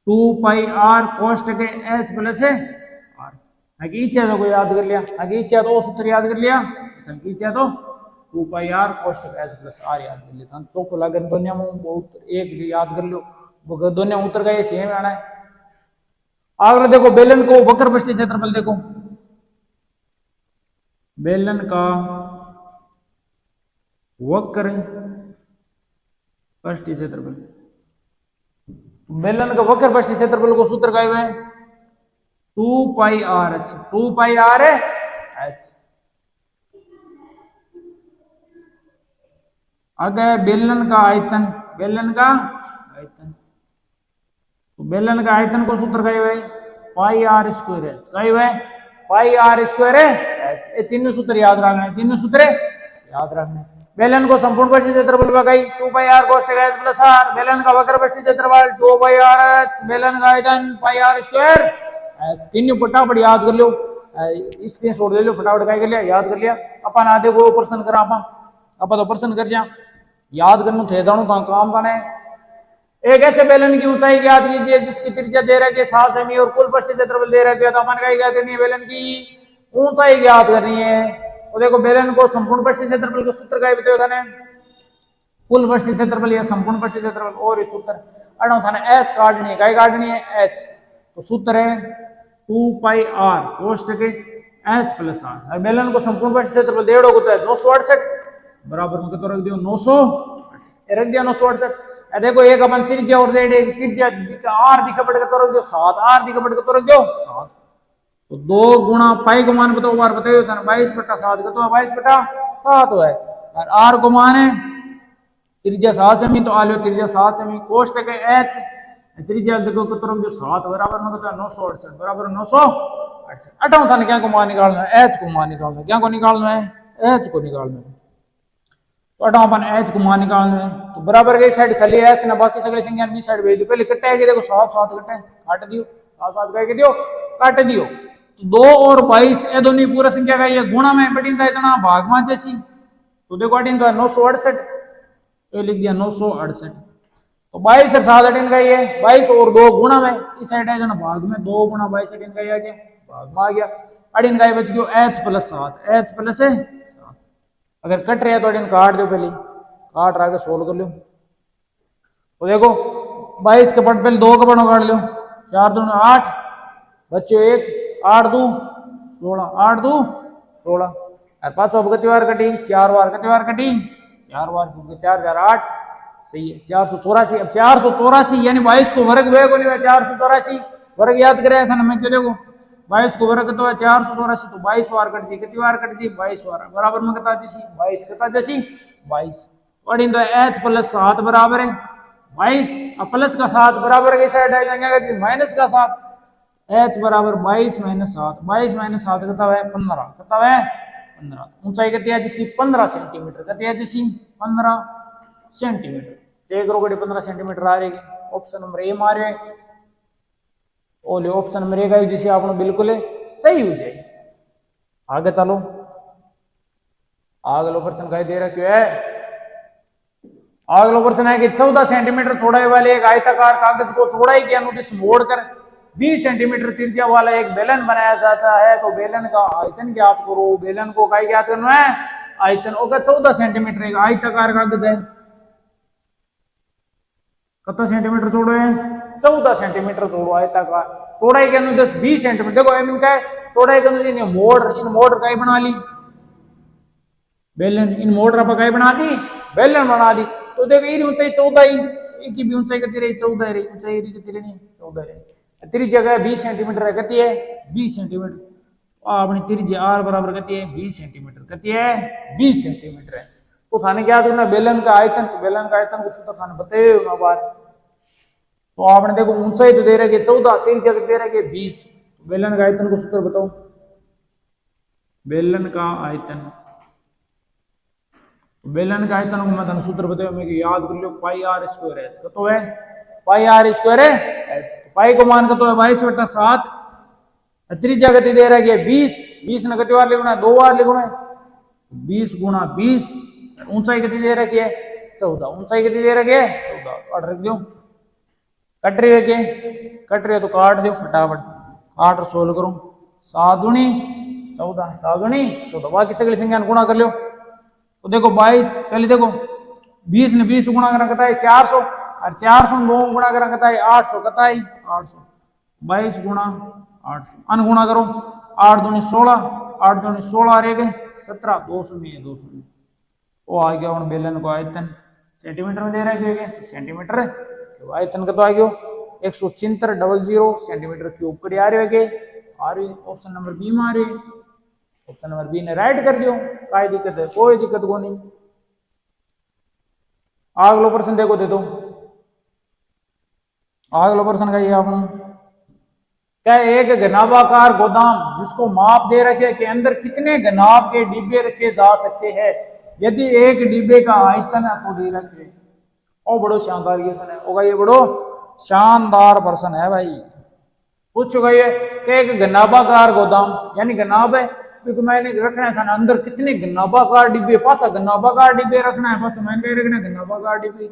2 पाई आर कोष्टक एच प्लस आर। आगे इच्छा तो याद कर लिया, आगे इच्छा तो सूत्र याद कर लिया, इच्छा तो 2 पाई आर कोष्टक एच प्लस आर याद कर लिया। चौको लगे दोनों में बहुत एक याद कर लो वो दोनों उत्तर का ये सेम आना है। आगे देखो बेलन को वक्र पृष्ठीय क्षेत्रफल देखो बेलन का वक्र पृष्ठीय क्षेत्रफल। बेलन का वक्र पृष्ठीय क्षेत्रफल को सूत्र का है 2 pi R H 2 pi R H. आगे बेलन का आयतन बेलन का आयतन। तो बेलन का आयतन को सूत्र का है पाई आर स्क्वायर एच का है पाई आर स्क्वायर एच। ये तीनों सूत्र याद रखना है, तीनों सूत्र याद रखना है। बेलन को संपूर्ण पृष्ठीय क्षेत्रफल लगाई 2 पाई आर कोष्टक एच प्लस आर। बेलन का वक्र पृष्ठीय क्षेत्रफल 2 पाई आर एच। बेलन का आयतन पाई आर स्क्वायर एच। तीनों फटाफट याद कर लो, इसके छोड़ ले लो फटाफट क्या कर लिया याद कर लिया। अपन आधे को प्रश्न करा अपन तो प्रश्न कर जा याद करना थे जानो तो काम बने। एक ऐसे बेलन की ऊंचाई ज्ञात कीजिए जिसकी त्रिज्या दे रखी है 7 सेमी और कुल पृष्ठीय क्षेत्रफल दे रखे है। तो अपन क्या कहते हैं बेलन की ऊंचाई ज्ञात करनी है। तो देखो बेलन को संपूर्ण पृष्ठीय क्षेत्रफल का सूत्र का बताओ था कुल पृष्ठीय क्षेत्रफल या संपूर्ण पृष्ठीय क्षेत्रफल और इस सूत्र अड़ो था एच काटनी है, काय काटनी है एच। तो सूत्र है 2 पाई आर कोष्टक एच प्लस आर। बेलन को संपूर्ण पृष्ठीय क्षेत्रफल डेढ़ होता है 968 बराबर में कितना रख दियो 968 रख दिया 968। देखो एक अपन त्रिज्या और दे त्रिज्या आर दिखा पड़ के तो रख दियो 7 आर दिखा पड़ के तो रख दियो 7। तो 2 गुणा पाई को मान बताओ बार बताइए 22/7 का तो 22/7 है और आर को मान है त्रिज्या 7 सेमी। तो आलो त्रिज्या 7 सेमी कोष्टक एच त्रिज्या जगह को तो रख दियो 7 बराबर में कितना 968 बराबर 968। अठाऊ था क्या को मान निकालना है एच को मान निकालना है, क्या को निकालना है एच को निकालना है। तो अठाऊ अपन एच को मान निकालना है। तो बराबर के साइड खाली एच ना बाकी सगले संख्या बी साइड भेज दो। पहले कट्टा है कि देखो 7 7 कट्टे काट दियो 7 7 कह के दियो काट दियो। तो 2 और 22 ये दोनों पूरा संख्या का ये गुणा में बटी था इतना भाग में जैसी। तो देखो अटीन तो 968 तो लिख दिया 968। तो 22 और 7 अटीन का ये 22 और 2 गुणा में इस साइड है जना भाग में 2 गुणा 22 अटीन का आ गया भाग में आ गया। अटीन का बच गया एच प्लस 7 एच प्लस 7। अगर कट रहा है तो अटीन काट दो पहले काट रहा के सोल्व कर लो। तो देखो 22 के पट पहले 2 का पटो काट लो 4 2 8 बच्चों 1 8 2 16 8 2 16 और 5 कितनी बार कटी 4 बार कितनी बार कटी 4 बार क्योंकि 4 4 8 सही है 484। अब 484 यानी 22 को वर्ग हुए को नहीं हुआ 484 वर्ग याद कराया था ना मैं क्यों देखो 22 को वर्ग तो है 484 तो 22 बार कट जी कितनी बार कट जी 22 बार बराबर में कितना जैसी 22 कितना जैसी 22। और इन एच प्लस 7 बराबर है 22 और प्लस का 7 बराबर के साइड आ जाएंगे माइनस का 7 एच बराबर 22 - 7 22 - 7 कितना है 15 कितना है 15। ऊंचाई कितनी है जैसी 15 सेंटीमीटर कितनी है जैसी 15 सेंटीमीटर। एक रोकड़ी 15 सेंटीमीटर आ रही ऑप्शन नंबर ए मारे ओले ऑप्शन नंबर ए का जिसे आप बिल्कुल सही हो जाए। आगे चलो अगला प्रश्न कहीं दे रखा है। अगला प्रश्न है कि 14 सेंटीमीटर चौड़ाई वाले एक आयताकार कागज को चौड़ाई के अनुदिश मोड़कर 20 सेंटीमीटर त्रिज्या वाला एक बेलन बनाया जाता है। तो बेलन का आयतन ज्ञात करो। बेलन को क्या ज्ञात करना है आयतन होगा 14 सेंटीमीटर एक आयताकार कागज है कितना सेंटीमीटर चौड़ा है 14 सेंटीमीटर चौड़ा आयताकार चौड़ाई के अनुदेश 20 सेंटीमीटर। देखो इनका चौड़ाई के अनुदेश मोड़ इन मोड़ का बना ली बेलन इन मोटर पर कई बना दी, बेलन बना दी। तो देखो ये ऊंचाई 14 ही, एक ही भी ऊंचाई कितनी रही 14 रही, ऊंचाई कितनी नहीं 14 रही। त्रिज्या जगह 20 सेंटीमीटर है, कितनी है 20 सेंटीमीटर। अपनी त्रिज्या आर बराबर कितनी है 20 सेंटीमीटर, कितनी है 20 सेंटीमीटर है। तो थाने क्या करना बेलन का आयतन, तो बेलन का आयतन को सूत्र थाने बताए होगा बार। तो आपने देखो ऊंचाई तो दे रहे 14, त्रिज्या दे रहे 20, बेलन का आयतन को सूत्र बताओ। बेलन का आयतन, बेलन का आयतन को मैं सूत्र बताओ, मैं याद कर लो पाई आर स्क्वायर एच का तो है, पाई आर स्क्वायर है एच। पाई को मान का तो है 22/7, त्रिज्या गति दे रहा है 20, 20 ने गति बार लिखना है 2 बार लिखना है, 20 गुणा 20। ऊंचाई कितनी दे रखी है 14, ऊंचाई कितनी दे रखी है 14, काट रख दो। कट रही है क्या, कट रही है तो काट दो फटाफट, 8 और 16 करो, 7 दूनी 14, 7 दूनी 14, बाकी सगली संख्या गुणा कर लो। तो देखो 22, पहले देखो 20 ने 20 गुणा करा कता है 400, और 400 ने 2 गुणा करा कता है 800, कता है 800, 22 गुणा 800 अनगुणा करो, 8 दूनी 16, 8 दूनी 16 रह गए 17, 200 में 200 में वो आ गया। और बेलन को आयतन सेंटीमीटर में दे रहा है, तो सेंटीमीटर है, तो आयतन का तो आ गया 176.00 सेंटीमीटर क्यूब कड़ी आ रही है, आ रही ऑप्शन नंबर बी में आ रही है। ऑप्शन नंबर बी ने राइट कर दियो, काय दिक्कत है, कोई दिक्कत को नहीं। अगलो प्रश्न देखो दे दो, अगलो प्रश्न का ये आपने क्या, एक घनाभाकार गोदाम जिसको माप दे रखे के अंदर कितने घनाभ के डिब्बे रखे जा सकते हैं, यदि एक डिब्बे का आयतन है तो दे रखे। ओ बड़ो शानदार क्वेश्चन है होगा, ये बड़ो शानदार प्रश्न है भाई। पूछ गई है कि एक घनाभाकार गोदाम यानी घनाभ है, क्योंकि मैंने रखना था ना अंदर कितने घनाभाकार डिब्बे, पाचा घनाभाकार डिब्बे रखना है, पाचा मैंने रखना घनाभाकार डिब्बे।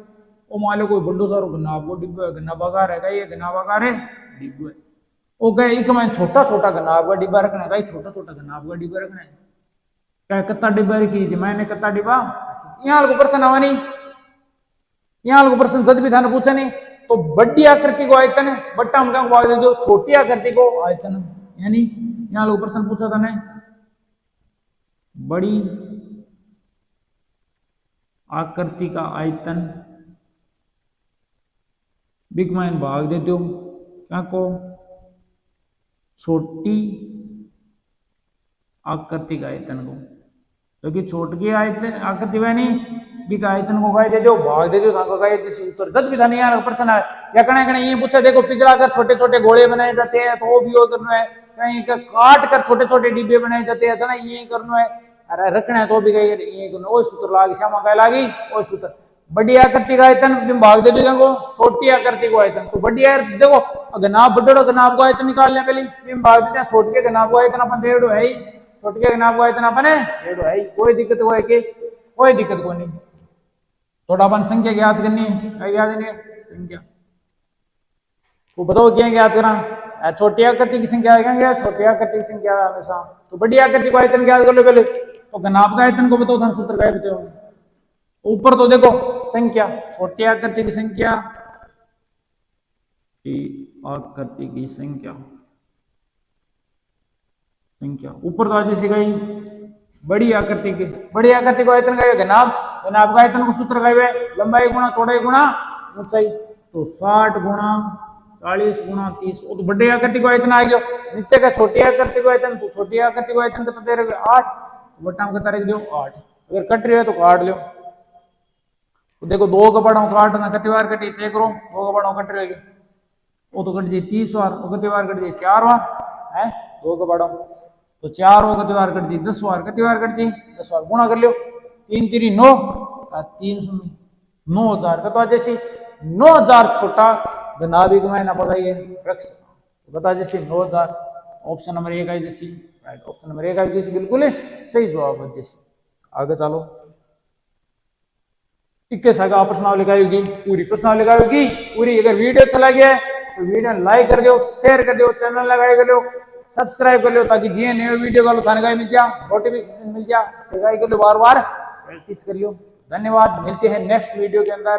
ओ मान लो कोई बड़ो सारो घनाभ को डिब्बा घनाभाकार है, ये घनाभाकार है डिब्बे। ओ कहे एक मैं छोटा छोटा घनाभ का डिब्बा रखना है, छोटा छोटा घनाभ का डिब्बा रखना है, क्या कत्ता डिब्बा रखी मैंने, कत्ता डिब्बा। यहाँ को प्रश्न आवा नहीं, यहाँ को प्रश्न जद भी था पूछा नहीं। तो बड़ी आकृति को आयतन है, बट्टा हम क्या भाग दे दो छोटी आकृति को आयतन, यानी यहाँ लोग प्रश्न पूछा था ने बड़ी आकृति का आयतन बिग माइन भाग देते हो क्या को छोटी आकृति का आयतन को, क्योंकि छोटी आयतन आकृति वह नहीं बिग आयतन को गाय दे दो भाग दे दो, जैसे उत्तर जब भी था नहीं यार प्रश्न है या कने कने ये पूछा देखो पिघला कर छोटे छोटे गोले बनाए जाते हैं तो वो भी वो करना है, कहीं का काट कर छोटे छोटे डिब्बे बनाए जाते हैं जना ये करना है, अरे रखना है तो भी कहीं ये करना, वो सूत्र लागी श्यामा कह लागी वो सूत्र। बड़ी आकृति का आयतन भाग दे दो छोटी आकृति को आयतन, तो बड़ी देखो घनाभ बड़ो घनाभ को आयतन निकाल लें पहले भाग देते हैं, छोटे के घनाभ को आयतन अपन डेढ़ है ही, छोटे के घनाभ को आयतन अपन डेढ़ है ही, कोई दिक्कत हो है कोई दिक्कत को नहीं। थोड़ा अपन संख्या ज्ञात करनी है, क्या याद करनी है संख्या, तो बताओ क्या ज्ञात करना, छोटी आकृति की संख्या है, छोटी आकृति की संख्या हमेशा, तो बड़ी आकृति को आयतन ज्ञात कर लो पहले, तो घनाभ का आयतन को बताओ था सूत्र का बताओ। ऊपर तो देखो संख्या छोटी आकृति की संख्या, आकृति की संख्या संख्या ऊपर तो आज गई बड़ी आकृति की, बड़ी आकृति को आयतन का घनाभ, घनाभ का आयतन को सूत्र का लंबाई गुणा चौड़ाई गुणा ऊंचाई, तो 60 गुणा 40 गुणा 30, वो तो बड़ी आकृति को आयतन आ गया। नीचे का छोटी आकृति को आयतन, तो छोटी आकृति को आयतन कितना दे रहे 8, बट्टा में कितना रख दो 8, अगर कट रही है तो काट लो। तो देखो 2 का बड़ा काटना कितनी बार कटी चेक करो, 2 का बड़ा कट रहेगी वो तो कट जाए 30 बार, वो कितनी बार कट जाए 4 बार है 2 का बड़ा, तो 4 हो कितनी बार कट जाए 10 बार, कितनी बार कट जाए 10 बार, गुणा कर लो 3 3 9 300 में 9000 का, तो जैसे 9000 छोटा घनाभ को मैंने बताइए रख सकता, बता जैसे 9000 ऑप्शन नंबर 1 है जैसी राइट, ऑप्शन नंबर 1 है जैसी बिल्कुल सही जवाब है जैसे। आगे चलो 21 आगे प्रश्नावली होगी पूरी, प्रश्नावली होगी पूरी। अगर वीडियो अच्छा लगे तो वीडियो लाइक कर दो, शेयर कर दो, चैनल लगाए कर लो, सब्सक्राइब कर लो, ताकि जी नए वीडियो का थाने मिल जा, नोटिफिकेशन मिल जा, कर लो, बार बार प्रैक्टिस कर लो। धन्यवाद, मिलते हैं नेक्स्ट वीडियो के अंदर।